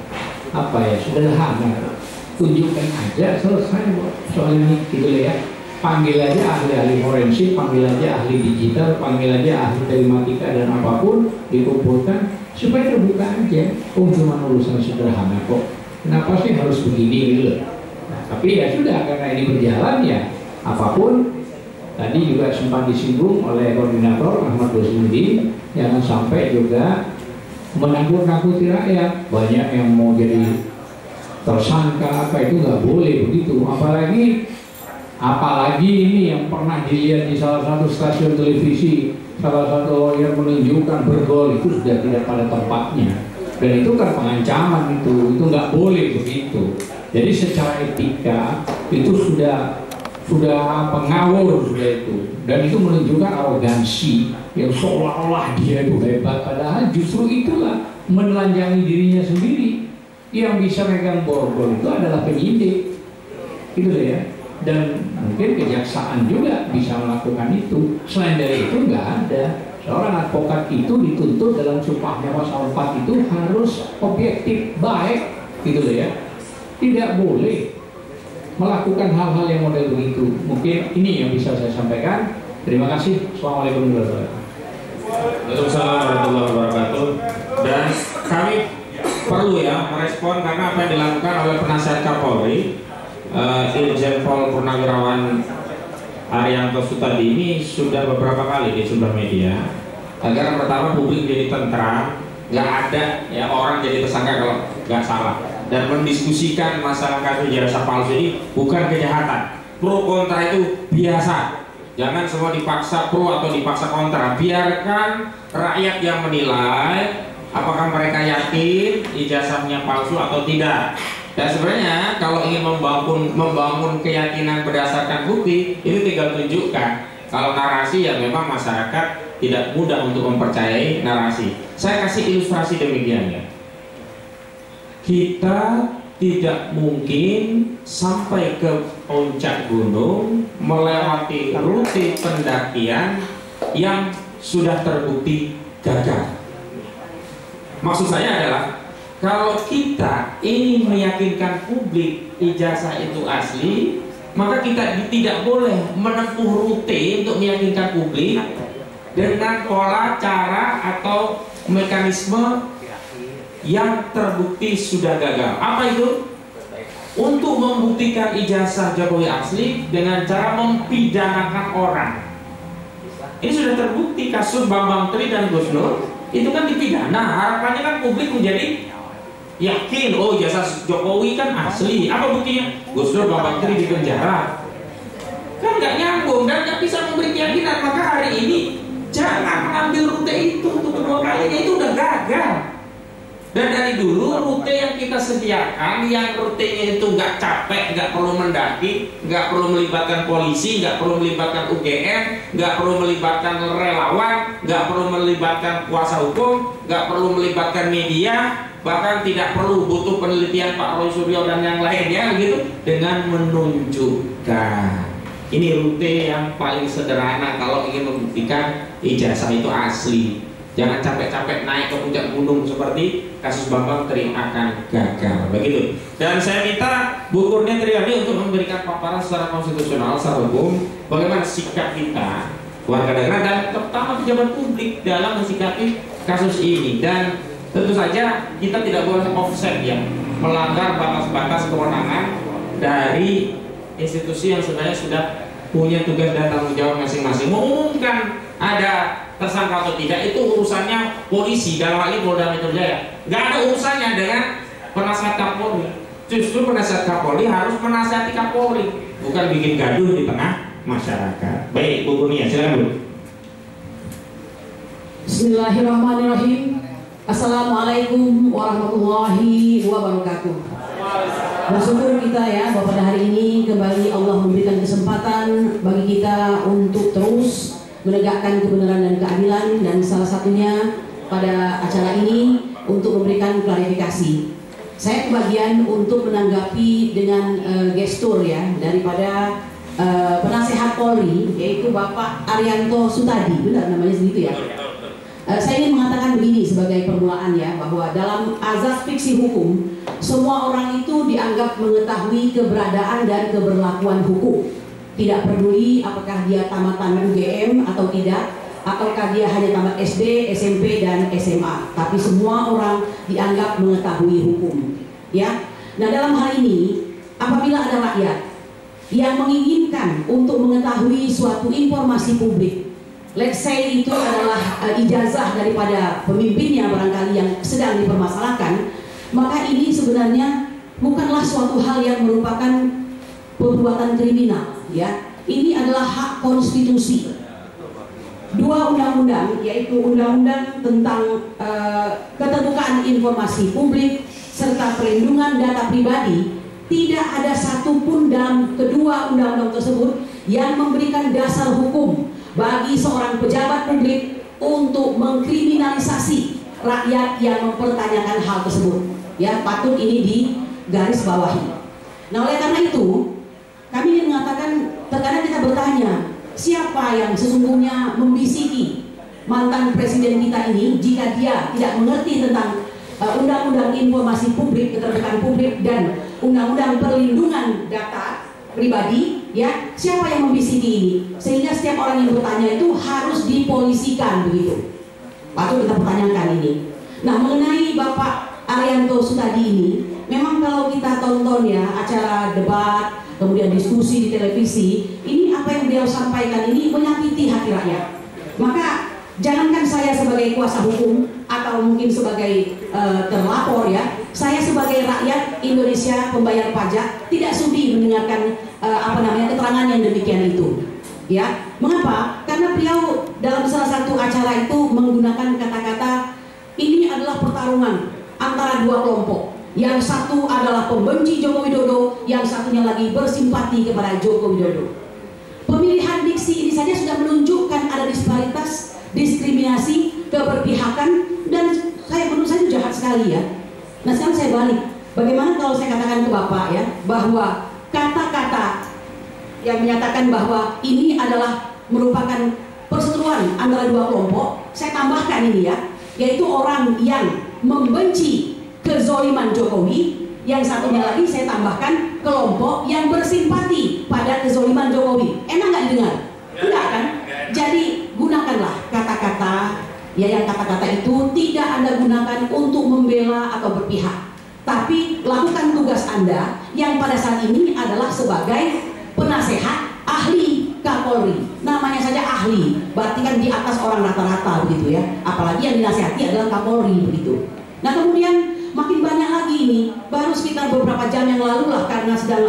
sederhana. Tunjukkan aja, selesai soal ini gitu ya. Panggil aja ahli-ahli forensik, panggil aja ahli digital, panggil aja ahli telematika dan apapun, dikumpulkan supaya terbuka aja. Cuma urusan sederhana kok. Kenapa sih harus begini gitu? Nah, tapi ya sudah, karena ini berjalan ya apapun. Tadi juga sempat disinggung oleh koordinator Ahmad Rosmudi, jangan sampai juga menakut-nakuti rakyat. Banyak yang mau jadi tersangka apa itu nggak boleh begitu. Apalagi ini yang pernah dilihat di salah satu stasiun televisi, salah satu yang menunjukkan bergol itu sudah tidak pada tempatnya. Dan itu kan pengancaman, itu nggak boleh begitu. Jadi secara etika itu sudah pengawur sudah itu, dan itu menunjukkan arogansi yang seolah-olah dia itu hebat, padahal justru itulah menelanjangi dirinya sendiri. Yang bisa megang borgol itu adalah penyidik, gitu ya. Dan mungkin kejaksaan juga bisa melakukan itu. Selain dari itu nggak ada. Seorang advokat itu dituntut dalam sumpahnya pasal 4 itu harus objektif, baik, gitu ya. Tidak boleh melakukan hal-hal yang model begitu. Mungkin ini yang bisa saya sampaikan. Terima kasih. Assalamualaikum warahmatullahi wabarakatuh. Waalaikumsalam warahmatullahi wabarakatuh. Dan kami perlu ya merespon karena apa yang dilakukan oleh penasihat Kapolri, Irjen Pol Purnawirawan Arianto Sutadi ini sudah beberapa kali di sebuah media, agar pertama publik jadi tentram, nggak ada ya orang jadi tersangka kalau nggak salah, dan mendiskusikan masalah kasus ijazah palsu ini bukan kejahatan. Pro kontra itu biasa, jangan semua dipaksa pro atau dipaksa kontra. Biarkan rakyat yang menilai apakah mereka yakin ijazahnya palsu atau tidak. Dan sebenarnya kalau ingin membangun keyakinan berdasarkan bukti, itu tinggal tunjukkan. Kalau narasi ya memang masyarakat tidak mudah untuk mempercayai narasi. Saya kasih ilustrasi demikian ya. Kita tidak mungkin sampai ke puncak gunung melewati rute pendakian yang sudah terbukti gagal. Maksud saya adalah, kalau kita ingin meyakinkan publik ijazah itu asli, maka kita tidak boleh menempuh rute untuk meyakinkan publik dengan pola, cara, atau mekanisme yang terbukti sudah gagal. Apa itu? Untuk membuktikan ijazah Jokowi asli dengan cara mempidanakan orang. Ini sudah terbukti kasus Bambang Tri dan Gus Nur, itu kan dipidana. Harapannya kan publik menjadi yakin, oh ijazah Jokowi kan asli. Apa buktinya? Gus Nur, Bambang Tri di penjara. Kan nggak nyambung dan nggak bisa memberi keyakinan. Maka hari ini jangan mengambil rute itu untuk kedua kalinya, itu udah gagal. Dan dari dulu rute yang kita sediakan, yang rutenya itu nggak capek, nggak perlu mendaki, nggak perlu melibatkan polisi, nggak perlu melibatkan UGM, nggak perlu melibatkan relawan, nggak perlu melibatkan kuasa hukum, nggak perlu melibatkan media, bahkan tidak perlu butuh penelitian Pak Roy Suryo dan yang lainnya gitu, dengan menunjukkan ini rute yang paling sederhana kalau ingin membuktikan ijazah itu asli. Jangan capek-capek naik ke puncak gunung seperti kasus Bambang Tri akan gagal, begitu. Dan saya minta Bu Kurnia Triadi untuk memberikan paparan secara konstitusional, secara hukum, bagaimana sikap kita warga negara dan terutama pejabat publik dalam mensikapi kasus ini. Dan tentu saja kita tidak boleh offset ya, melanggar batas-batas kewenangan dari institusi yang sebenarnya sudah punya tugas dan tanggung jawab masing-masing. Mengumumkan ada tersangka atau tidak itu urusannya polisi, dalam hal ini Polda Metro Jaya. Nggak ada urusannya dengan penasihat Kapolri. Justru penasihat Kapolri harus menasihati Kapolri, bukan bikin gaduh di tengah masyarakat. Baik, Bu Kurnia, silakan Bu. Bismillahirrahmanirrahim. Assalamualaikum warahmatullahi wabarakatuh. Bersyukur kita ya bahwa pada hari ini kembali Allah memberikan kesempatan bagi kita untuk terus menegakkan kebenaran dan keadilan, dan salah satunya pada acara ini untuk memberikan klarifikasi. Saya kebagian untuk menanggapi dengan gestur ya daripada penasehat Polri, yaitu Bapak Arianto Sutadi, benar namanya segitu ya. Saya ingin mengatakan begini sebagai permulaan ya, bahwa dalam azas fiksi hukum semua orang itu dianggap mengetahui keberadaan dan keberlakuan hukum. Tidak peduli apakah dia tamatan UGM atau tidak, ataukah dia hanya tamat SD, SMP, dan SMA, tapi semua orang dianggap mengetahui hukum. Ya, nah dalam hal ini, apabila ada rakyat yang menginginkan untuk mengetahui suatu informasi publik, let's say itu adalah ijazah daripada pemimpinnya barangkali yang sedang dipermasalahkan, maka ini sebenarnya bukanlah suatu hal yang merupakan perbuatan kriminal. Ya, ini adalah hak konstitusi. Dua undang-undang, yaitu undang-undang tentang keterbukaan informasi publik serta perlindungan data pribadi, tidak ada satupun dalam kedua undang-undang tersebut yang memberikan dasar hukum bagi seorang pejabat publik untuk mengkriminalisasi rakyat yang mempertanyakan hal tersebut. Ya, patut ini digarisbawahi. Nah, oleh karena itu kami ingin mengatakan, terkadang kita bertanya, siapa yang sesungguhnya membisiki mantan presiden kita ini jika dia tidak mengerti tentang undang-undang informasi publik, keterbukaan publik, dan undang-undang perlindungan data pribadi, ya, siapa yang membisiki ini? Sehingga setiap orang yang bertanya itu harus dipolisikan begitu. Patut kita pertanyakan ini. Nah, mengenai Bapak Arianto Sutadi ini, memang kalau kita tonton ya acara debat, kemudian diskusi di televisi, ini apa yang beliau sampaikan ini menyakiti hati rakyat. Maka jangankan saya sebagai kuasa hukum atau mungkin sebagai terlapor ya, saya sebagai rakyat Indonesia pembayar pajak tidak sudi mendengarkan keterangan yang demikian itu. Ya, mengapa? Karena beliau dalam salah satu acara itu menggunakan kata-kata ini adalah pertarungan antara dua kelompok. Yang satu adalah pembenci Joko Widodo, yang satunya lagi bersimpati kepada Joko Widodo. Pemilihan diksi ini saja sudah menunjukkan ada disparitas, diskriminasi, keberpihakan, dan menurut saya jahat sekali ya. Nah sekarang saya balik, Bagaimana kalau saya katakan ke Bapak ya, bahwa kata-kata yang menyatakan bahwa ini adalah merupakan perseteruan antara dua kelompok, saya tambahkan ini ya, yaitu orang yang membenci kezoliman Jokowi. Yang satunya lagi saya tambahkan kelompok yang bersimpati pada kezoliman Jokowi. Enak nggak didengar? Enggak kan? Jadi gunakanlah kata-kata ya, yang kata-kata itu tidak Anda gunakan untuk membela atau berpihak, tapi lakukan tugas Anda yang pada saat ini adalah sebagai penasehat ahli Kapolri. Namanya saja ahli, berarti kan di atas orang rata-rata begitu ya. Apalagi yang dinasihati adalah Kapolri begitu. Nah kemudian makin banyak lagi ini, baru sekitar beberapa jam yang lalu lah, karena sedang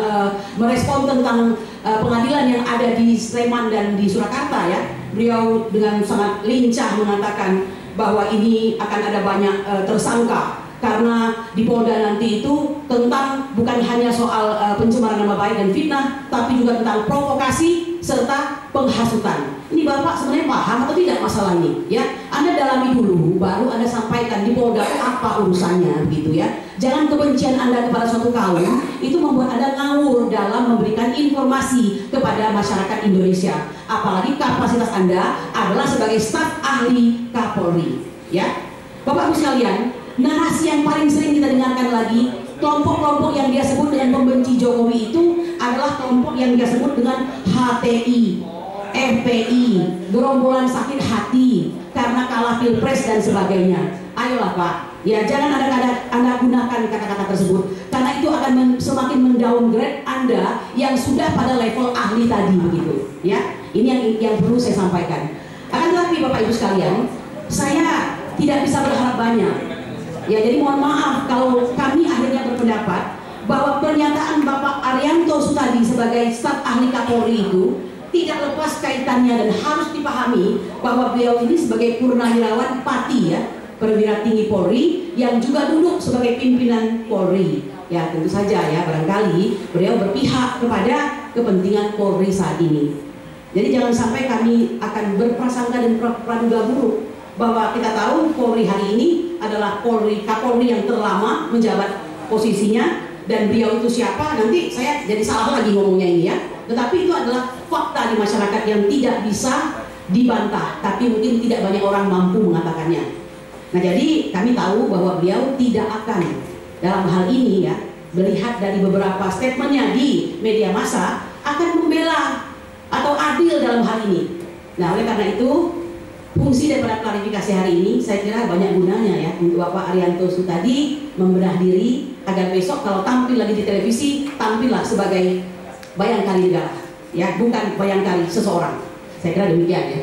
merespon tentang pengadilan yang ada di Sleman dan di Surakarta ya. Beliau dengan sangat lincah mengatakan bahwa ini akan ada banyak tersangka, karena di Polda nanti itu tentang bukan hanya soal pencemaran nama baik dan fitnah, tapi juga tentang provokasi serta penghasutan. Ini Bapak sebenarnya paham atau tidak masalah ini? Ya, Anda dalami dulu, baru Anda sampaikan di Polda apa urusannya, begitu ya. Jangan kebencian Anda kepada suatu kaum itu membuat Anda ngawur dalam memberikan informasi kepada masyarakat Indonesia. Apalagi kapasitas Anda adalah sebagai staf ahli Kapolri. Ya, Bapak Ibu sekalian, narasi yang paling sering kita dengarkan lagi, kelompok-kelompok yang dia sebut dengan pembenci Jokowi itu adalah kelompok yang dia sebut dengan HTI, FPI, gerombolan sakit hati karena kalah pilpres dan sebagainya. Ayolah Pak, ya jangan Anda gunakan kata-kata tersebut, karena itu akan semakin mendowngrade Anda yang sudah pada level ahli tadi begitu. Ya, ini yang perlu saya sampaikan. Akan tetapi Bapak Ibu sekalian, saya tidak bisa berharap banyak. Ya, jadi mohon maaf kalau kami akhirnya berpendapat bahwa pernyataan Bapak Arianto Sutadi sebagai staf ahli Kapolri itu tidak lepas kaitannya dan harus dipahami bahwa beliau ini sebagai purnawirawan Pati ya, perwira tinggi Polri yang juga duduk sebagai pimpinan Polri. Ya tentu saja ya, barangkali beliau berpihak kepada kepentingan Polri saat ini. Jadi jangan sampai kami akan berprasangka dan praduga buruk bahwa kita tahu Polri hari ini adalah Kapolri yang terlama menjabat posisinya, dan beliau itu siapa, nanti saya jadi salah lagi ngomongnya ini ya. Tetapi itu adalah fakta di masyarakat yang tidak bisa dibantah, tapi mungkin tidak banyak orang mampu mengatakannya. Nah jadi kami tahu bahwa beliau tidak akan dalam hal ini ya, melihat dari beberapa statementnya di media massa, akan membela atau adil dalam hal ini. Nah oleh karena itu, fungsi daripada klarifikasi hari ini saya kira banyak gunanya ya, untuk Bapak Arianto Sutadi membedah diri agar besok kalau tampil lagi di televisi, tampillah sebagai bayangkari negara ya, bukan bayangkari seseorang. Saya kira demikian ya.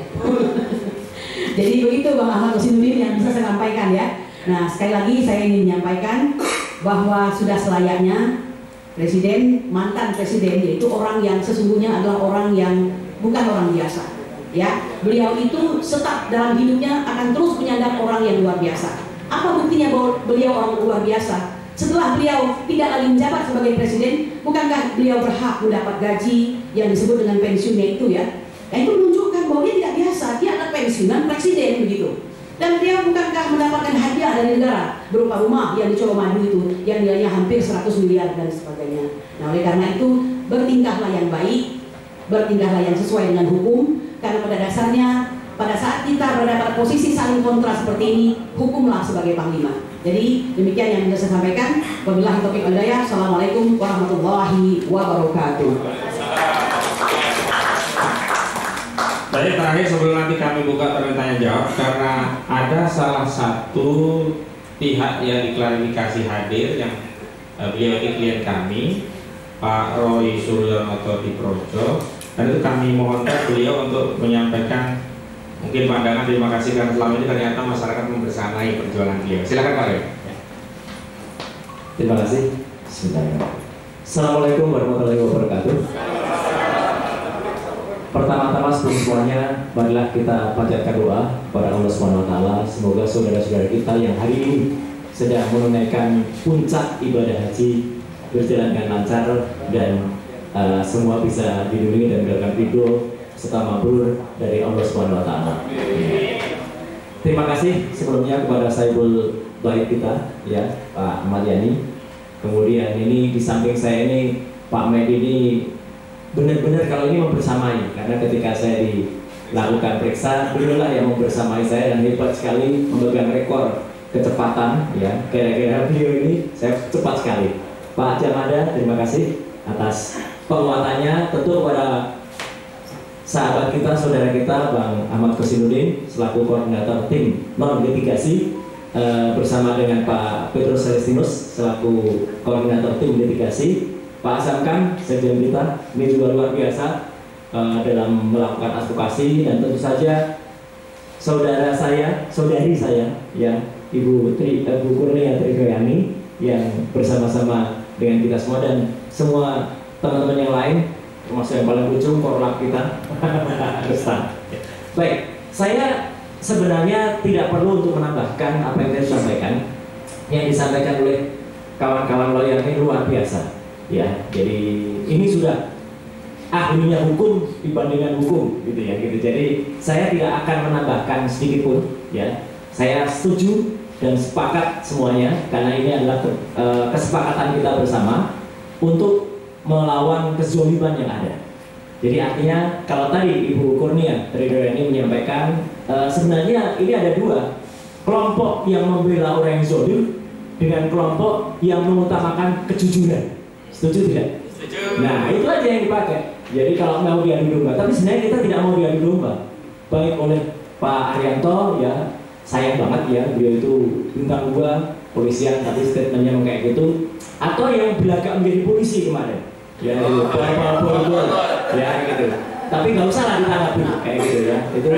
Jadi begitu Bang Ahmad Rosinuddin yang bisa saya sampaikan ya. Nah sekali lagi saya ingin menyampaikan bahwa sudah selayaknya presiden, mantan presiden, yaitu orang yang sesungguhnya adalah orang yang bukan orang biasa ya. Beliau itu tetap dalam hidupnya akan terus menyandang orang yang luar biasa. Apa buktinya bahwa beliau orang luar biasa? Setelah beliau tidak lagi menjabat sebagai presiden, bukankah beliau berhak mendapat gaji yang disebut dengan pensiunnya itu ya? Nah itu menunjukkan bahwa dia tidak biasa, dia adalah pensiunan presiden begitu. Dan dia bukankah mendapatkan hadiah dari negara berupa rumah yang di Colomadu itu yang nilainya hampir 100 miliar dan sebagainya. Nah oleh karena itu bertingkahlah yang baik, bertingkahlah yang sesuai dengan hukum, karena pada dasarnya pada saat kita berada pada posisi saling kontra seperti ini, hukumlah sebagai panglima. Jadi demikian yang bisa saya sampaikan. Wabillahi taufiq wal hidayah. Assalamualaikum warahmatullahi wabarakatuh. Baik, terakhir sebelum nanti kami buka tanya jawab, karena ada salah satu pihak yang diklarifikasi hadir yang beliau ini klien kami, Pak Roy Suryono Diprojo, dan itu kami mohonkan beliau untuk menyampaikan mungkin pandangan. Terima kasih karena selama ini ternyata masyarakat membersamai perjuangan beliau. Silakan Pak Roy. Terima kasih. Bismillahirrahmanirrahim. Assalamualaikum warahmatullahi wabarakatuh. Pertama-tama sebelum semuanya, marilah kita panjatkan doa kepada Allah SWT. Semoga saudara-saudara kita yang hari ini sedang menunaikan puncak ibadah haji berjalan dengan lancar dan semua bisa dilindungi dan mendapatkan ridho serta mabrur dari Allah SWT. Terima kasih sebelumnya kepada Saibul Bait kita, ya Pak Ahmad Yani. Kemudian ini di samping saya ini Pak Med ini benar-benar kalau ini membersamai, karena ketika saya dilakukan periksa beliaulah yang membersamai saya dan hebat sekali memegang rekor kecepatan ya. Kira-kira beliau ini saya cepat sekali. Pak Jamada, terima kasih atas penguatannya. Tentu kepada sahabat kita, saudara kita Bang Ahmad Kosinudin selaku koordinator tim non litigasi, bersama dengan Pak Petrus Celestinus selaku koordinator tim litigasi, Pak Asamkan sekjen kita ini juga luar biasa dalam melakukan advokasi, dan tentu saja saudari saya ya Ibu Kurnia Trigoyani yang bersama-sama dengan kita semua, dan semua teman-teman yang lain termasuk yang paling ujung korlap kita. Baik, saya sebenarnya tidak perlu untuk menambahkan apa yang saya sampaikan. Yang disampaikan oleh kawan-kawan lawyer ini luar biasa ya. Jadi ini sudah ahlinya hukum dibandingkan hukum gitu ya gitu. Jadi saya tidak akan menambahkan sedikit pun ya. Saya setuju dan sepakat semuanya, karena ini adalah kesepakatan kita bersama untuk melawan kezoliman yang ada. Jadi artinya kalau tadi Ibu Kurnia Trigoyani menyampaikan sebenarnya ini ada dua kelompok yang membela orang yang zolim dengan kelompok yang mengutamakan kejujuran. Setuju tidak? Setuju. Nah itu aja yang dipakai. Jadi kalau mau diadu domba, tapi sebenarnya kita tidak mau diadu domba. Baik oleh Pak Arianto ya, sayang banget ya beliau itu bintang 2 polisian tapi statementnya kayak gitu, atau yang belakang menjadi polisi kemarin ya itu ya gitu, tapi nggak usah lah ditanggapi kayak gitu ya, itu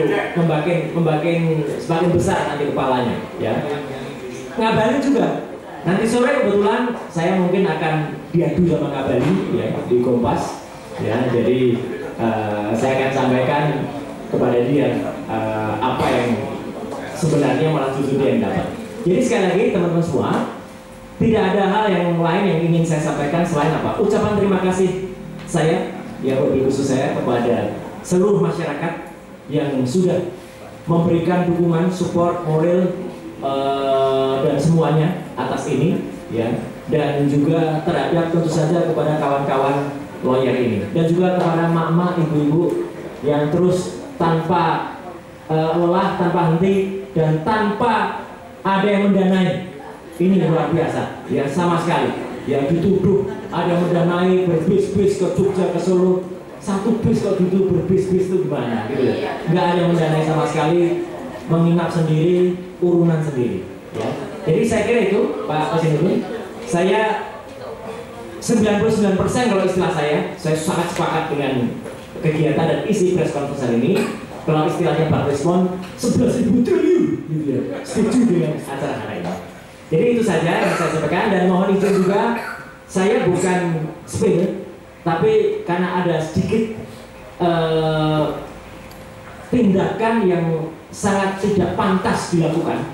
membakin semakin besar nanti kepalanya ya. Ngabalin juga nanti sore kebetulan saya mungkin akan diadu sama Ngabalin ya di Kompas ya, jadi saya akan sampaikan kepada dia apa yang sebenarnya malah justru dia yang dapat. Jadi sekali lagi teman-teman semua, tidak ada hal yang lain yang ingin saya sampaikan selain apa? Ucapan terima kasih saya, ya wabil khusus saya kepada seluruh masyarakat yang sudah memberikan dukungan, support, moral dan semuanya atas ini, ya. Dan juga terhadap tentu saja kepada kawan-kawan lawyer ini, dan juga kepada mak-mak, ibu-ibu yang terus tanpa lelah, tanpa henti, dan tanpa ada yang mendanai. Ini luar biasa ya, sama sekali ya, dituduh ada yang mendanai berbis-bis ke Jogja ke Solo, satu bis kok dituduh berbis-bis itu gimana gitu ya. Nggak ada yang mendanai sama sekali, menginap sendiri, urunan sendiri ya. Jadi saya kira itu Pak Kosinudin, saya 99% kalau istilah saya sangat sepakat dengan kegiatan dan isi press conference hari ini. Kalau istilahnya Pak Respon 11.000 triliun gitu ya, setuju dengan acara hari ini. Jadi itu saja yang saya sampaikan, dan mohon izin juga saya bukan spin, tapi karena ada sedikit tindakan yang sangat tidak pantas dilakukan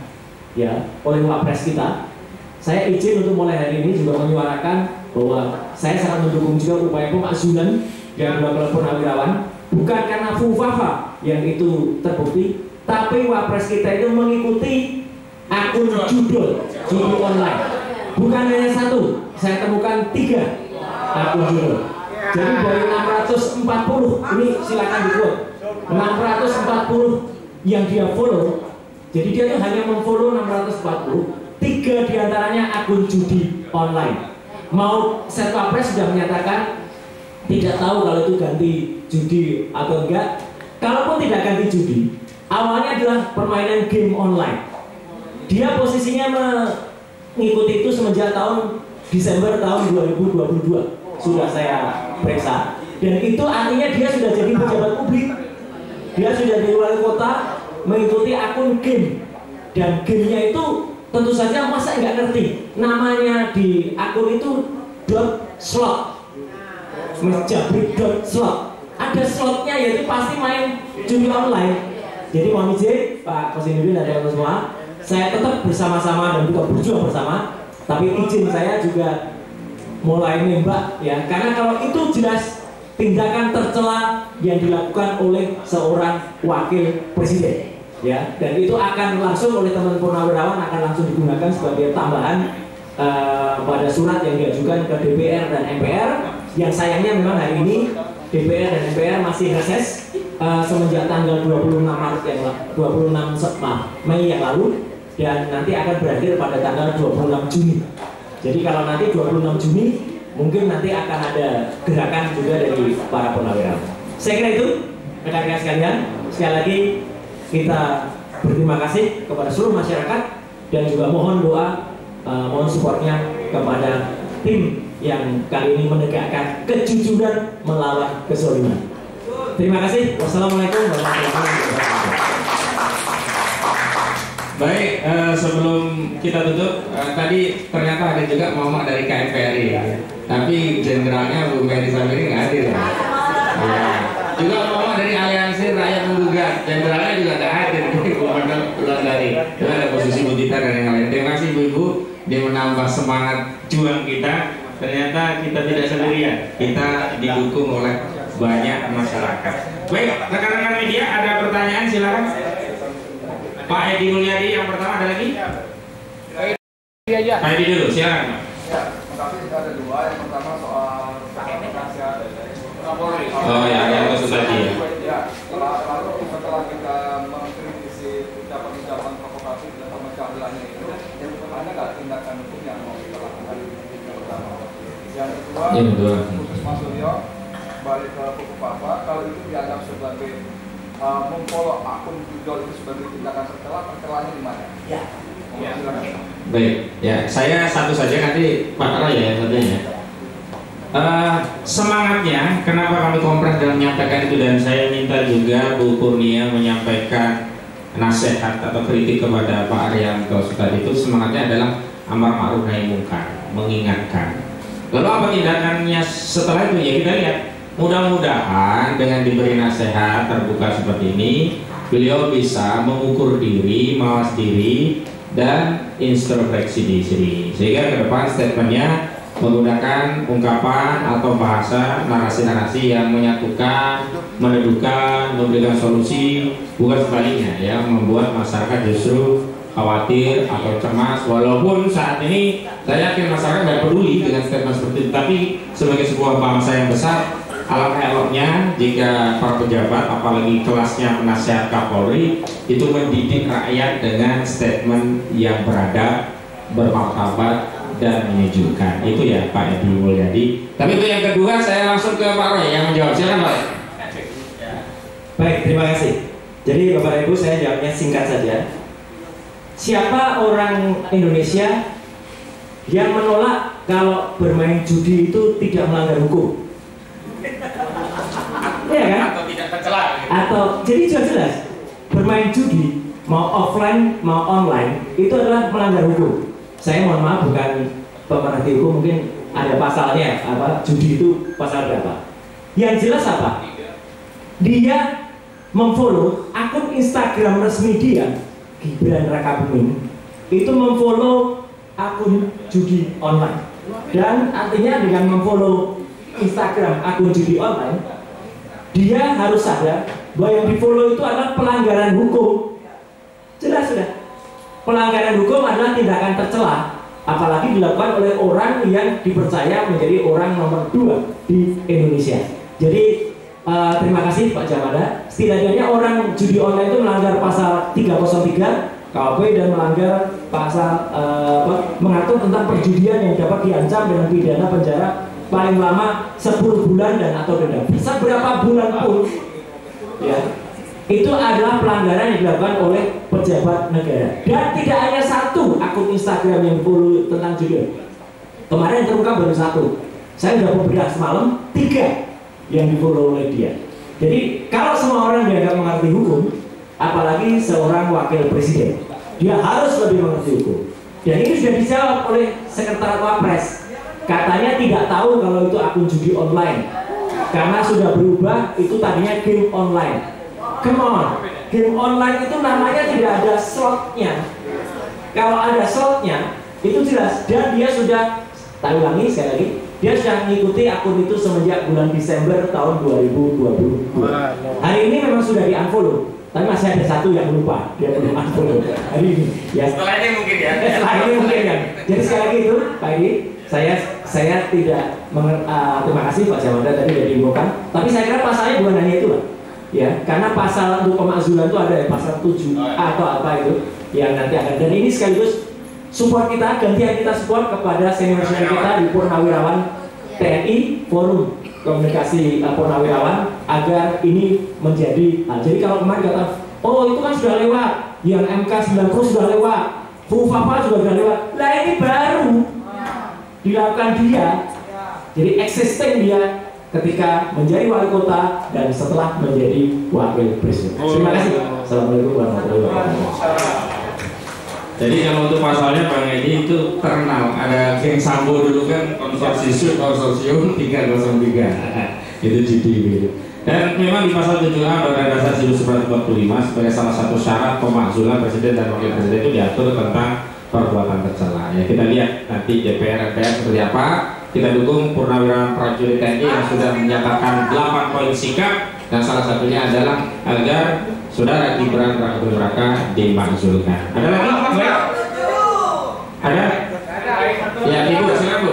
ya oleh wapres kita, saya izin untuk mulai hari ini juga menyuarakan bahwa saya sangat mendukung juga upaya pemakzulan yang dilakukan Purnawirawan, bukan karena fufafa yang itu terbukti, tapi wapres kita itu mengikuti akun judi online. Bukan hanya satu, saya temukan 3 akun judi. Jadi dari 640, ini silakan di-quote, 640 yang dia follow. Jadi dia tuh hanya memfollow 640, 3 diantaranya akun judi online. Mau set wapres sudah menyatakan tidak tahu kalau itu ganti judi atau enggak. Kalaupun tidak ganti judi, awalnya adalah permainan game online. Dia posisinya mengikuti itu semenjak tahun Desember tahun 2022, sudah saya periksa. Dan itu artinya dia sudah jadi pejabat publik, dia sudah jadi wali kota, mengikuti akun game. Dan gamenya itu tentu saja masa nggak ngerti namanya di akun itu .slot, menjabrik.slot, ada slotnya, yaitu pasti main judi online. Jadi mohon izin Pak Kosinudin dan teman-teman semua, saya tetap bersama-sama dan juga berjuang bersama, tapi izin saya juga mulai nembak ya, karena kalau itu jelas tindakan tercela yang dilakukan oleh seorang wakil presiden ya, dan itu akan langsung oleh teman Purnawirawan akan langsung digunakan sebagai tambahan pada surat yang diajukan ke DPR dan MPR, yang sayangnya memang hari ini DPR dan MPR masih reses semenjak tanggal 26 Mei yang lalu, dan nanti akan berakhir pada tanggal 26 Juni. Jadi kalau nanti 26 Juni mungkin nanti akan ada gerakan juga dari para purnawirawan. Saya kira itu rekan-rekan sekalian. Sekali lagi kita berterima kasih kepada seluruh masyarakat dan juga mohon doa, mohon supportnya kepada tim yang kali ini menegakkan kejujuran melawan kezaliman. Terima kasih. Wassalamualaikum warahmatullahi wabarakatuh. Baik, sebelum kita tutup, tadi ternyata ada juga mama dari KNPRI, tapi jenderalnya Bu Mary Sabiri nggak hadir ya. Juga mama dari Aliansi Rakyat Menggugat, jenderalnya juga nggak hadir. Gubernur Wulandari, itu ada posisi Bu Tita dan yang lain. Terima kasih Bu-Ibu, dia menambah semangat juang kita. Ternyata kita tidak sendirian, kita didukung oleh banyak masyarakat. Baik, rekan-rekan media, ada pertanyaan silakan. Pak Edi Mulyadi yang pertama, ada lagi? Pak Edi dulu, silakan. Ya, tapi ada dua. Yang pertama soal nasihat Kapolri. Oh ya, yang khusus tadi ya. Ya, lalu setelah kita mengkritisi ucapan-ucapan provokatif dan pemecah belahnya itu, ada nggak tindakan hukum yang mau kita lakukan? Yang pertama. Yang kedua, khusus Mas Suryo balik ke buku Papa, kalau itu dianggap sebagai memfollow akun Google itu sebagai tindakan tercelanya di mana? Ya. Baik, ya saya satu saja, nanti Pak Roy ya satunya. Semangatnya, kenapa kami kompres dalam menyampaikan itu, dan saya minta juga Bu Kurnia menyampaikan nasihat atau kritik kepada Pak Arianto tadi, itu semangatnya adalah amar ma'ruf nahi mungkar, mengingatkan. Lalu apa tindakannya setelah itu? Ya kita lihat. Mudah-mudahan dengan diberi nasihat terbuka seperti ini, beliau bisa mengukur diri, mawas diri, dan introspeksi diri. Sehingga ke depan statementnya menggunakan ungkapan atau bahasa narasi-narasi yang menyatukan, meneduhkan, memberikan solusi, bukan sebaliknya ya, membuat masyarakat justru khawatir atau cemas. Walaupun saat ini saya yakin masyarakat tidak peduli dengan statement seperti itu, tapi sebagai sebuah bangsa yang besar, alangkah eloknya jika para pejabat, apalagi kelasnya penasihat Kapolri, itu mendidik rakyat dengan statement yang beradab, bermartabat, dan menyejukkan. Itu ya Pak Edi Mulyadi. Tapi itu yang kedua, saya langsung ke Pak Roy yang menjawab. Silakan Pak. Baik, terima kasih. Jadi Bapak Ibu, saya jawabnya singkat saja. Siapa orang Indonesia yang menolak kalau bermain judi itu tidak melanggar hukum? Iya kan? Atau tidak tercela. Atau jadi jelas bermain judi mau offline mau online itu adalah melanggar hukum. Saya mohon maaf bukan pemerhati hukum, mungkin ada pasalnya apa, judi itu pasal berapa. Yang jelas apa? Dia memfollow akun Instagram resmi dia, Gibran Rakabuming, itu memfollow akun judi online. Dan artinya dengan memfollow Instagram akun judi online, dia harus sadar bahwa yang di follow itu adalah pelanggaran hukum. Jelas sudah. Pelanggaran hukum adalah tindakan tercela, apalagi dilakukan oleh orang yang dipercaya menjadi orang nomor 2 di Indonesia. Jadi terima kasih Pak Jamada. Setidaknya orang judi online itu melanggar pasal 303 KUHP dan melanggar pasal mengatur tentang perjudian yang dapat diancam dengan pidana penjara paling lama 10 bulan dan atau denda. Bisa berapa bulan pun ya, itu adalah pelanggaran yang dilakukan oleh pejabat negara. Dan tidak hanya satu akun Instagram yang follow tentang judi. Kemarin terungkap baru satu. Saya sudah beberapa semalam 3 yang di follow oleh dia. Jadi kalau semua orang dianggap mengerti hukum, apalagi seorang wakil presiden, dia harus lebih mengerti hukum. Dan ini sudah dijawab oleh Sekretariat Wapres. Katanya tidak tahu kalau itu akun judi online, karena sudah berubah, itu tadinya game online. Come on, game online itu namanya tidak ada slotnya. Kalau ada slotnya, itu jelas. Dan dia sudah, tak ulangi sekali lagi, dia sudah mengikuti akun itu semenjak bulan Desember tahun 2020. Hari ini memang sudah di-unfollow, Tapi masih ada satu yang lupa, dia belum upload hari ini. Ya. Setelah ini mungkin ya. Setelah ini mungkin kan. Jadi sekali lagi itu, Pak Edi, saya tidak terima kasih Pak Jawanda tadi sudah diinfokan. Tapi saya kira pasalnya bukan hanya itu, Pak. Ya, karena pasal untuk pemakzulan itu ada ya, pasal 7A atau apa itu yang nanti akan. Dan ini sekaligus support kita, gantian kita support kepada senior-senior kita di Purnawirawan TNI, Forum Komunikasi Purnawirawan, agar ini menjadi. Jadi kalau kemarin kata, oh itu kan sudah lewat, yang MK 90 sudah lewat, FUFAPA sudah lewat. Lah ini baru dilakukan dia. Jadi existing dia ketika menjadi wali kota dan setelah menjadi wakil presiden. Terima kasih. Assalamualaikum warahmatullahi wabarakatuh. Jadi kalau untuk pasalnya Bang Edi itu terkenal, ada geng Sambo dulu kan konsorsium 303 itu GDW. Dan memang di pasal 7A Undang-Undang Dasar 1945 sebagai salah satu syarat pemakzulan presiden dan wakil presiden itu diatur tentang perbuatan tercela. Ya kita lihat nanti DPR MPR seperti apa. Kita dukung Purnawirawan Prajurit TNI yang sudah menyatakan 8 poin sikap, dan salah satunya adalah agar Saudara Gibran Raka dimakzulkan. Ada lagi? Ada? Ya, Ibu, silakan Bu.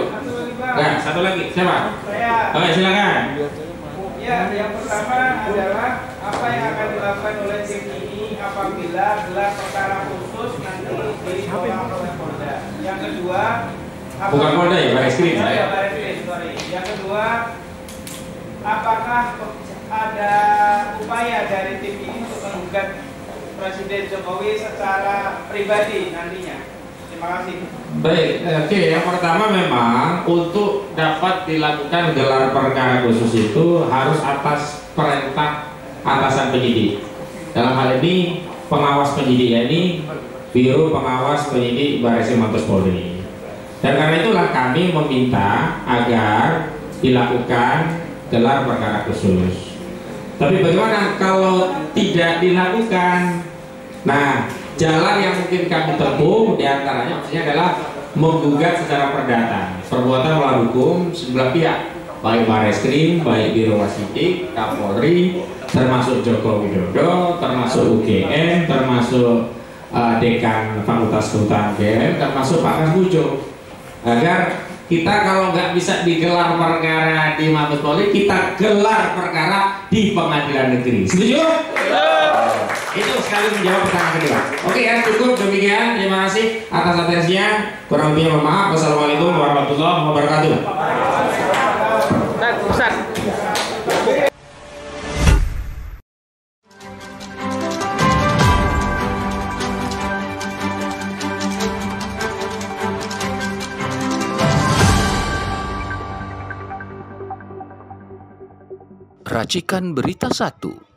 Nah, satu lagi, siapa? Oke, silakan. Ya, yang pertama adalah apa yang akan dilakukan oleh tim ini apabila gelar perkara khusus nanti ditolak oleh Polda. Yang kedua, bukan Polda ya, Barreskrim. Ya, Barreskrim, sorry. Yang kedua, apakah ada upaya dari tim ini untuk menggugat Presiden Jokowi secara pribadi nantinya? Terima kasih. Baik, oke. Yang pertama memang untuk dapat dilakukan gelar perkara khusus itu harus atas perintah atasan penyidik. Dalam hal ini pengawas penyidik, yakni Biro Pengawas Penyidik Barreskrim Mabes Polri. Dan karena itulah kami meminta agar dilakukan gelar perkara khusus. Tapi bagaimana kalau tidak dilakukan? Nah, jalan yang mungkin kami tempuh diantaranya maksudnya adalah menggugat secara perdata perbuatan melawan hukum sebelah pihak, baik Barreskrim, baik Biro Wasidik, Kapolri, termasuk Joko Widodo, termasuk UGM, termasuk Dekan Fakultas Kehutanan GM, termasuk Pak Kasbujo, agar kita kalau nggak bisa digelar perkara di Mabes Polri, kita gelar perkara di pengadilan negeri. Setuju? Itu sekali menjawab pertanyaan kedua. Oke ya, cukup demikian. Terima kasih atas atensinya. Kurang lebihnya mohon maaf. Wassalamualaikum warahmatullahi wabarakatuh. Ustaz. Racikan Berita 1.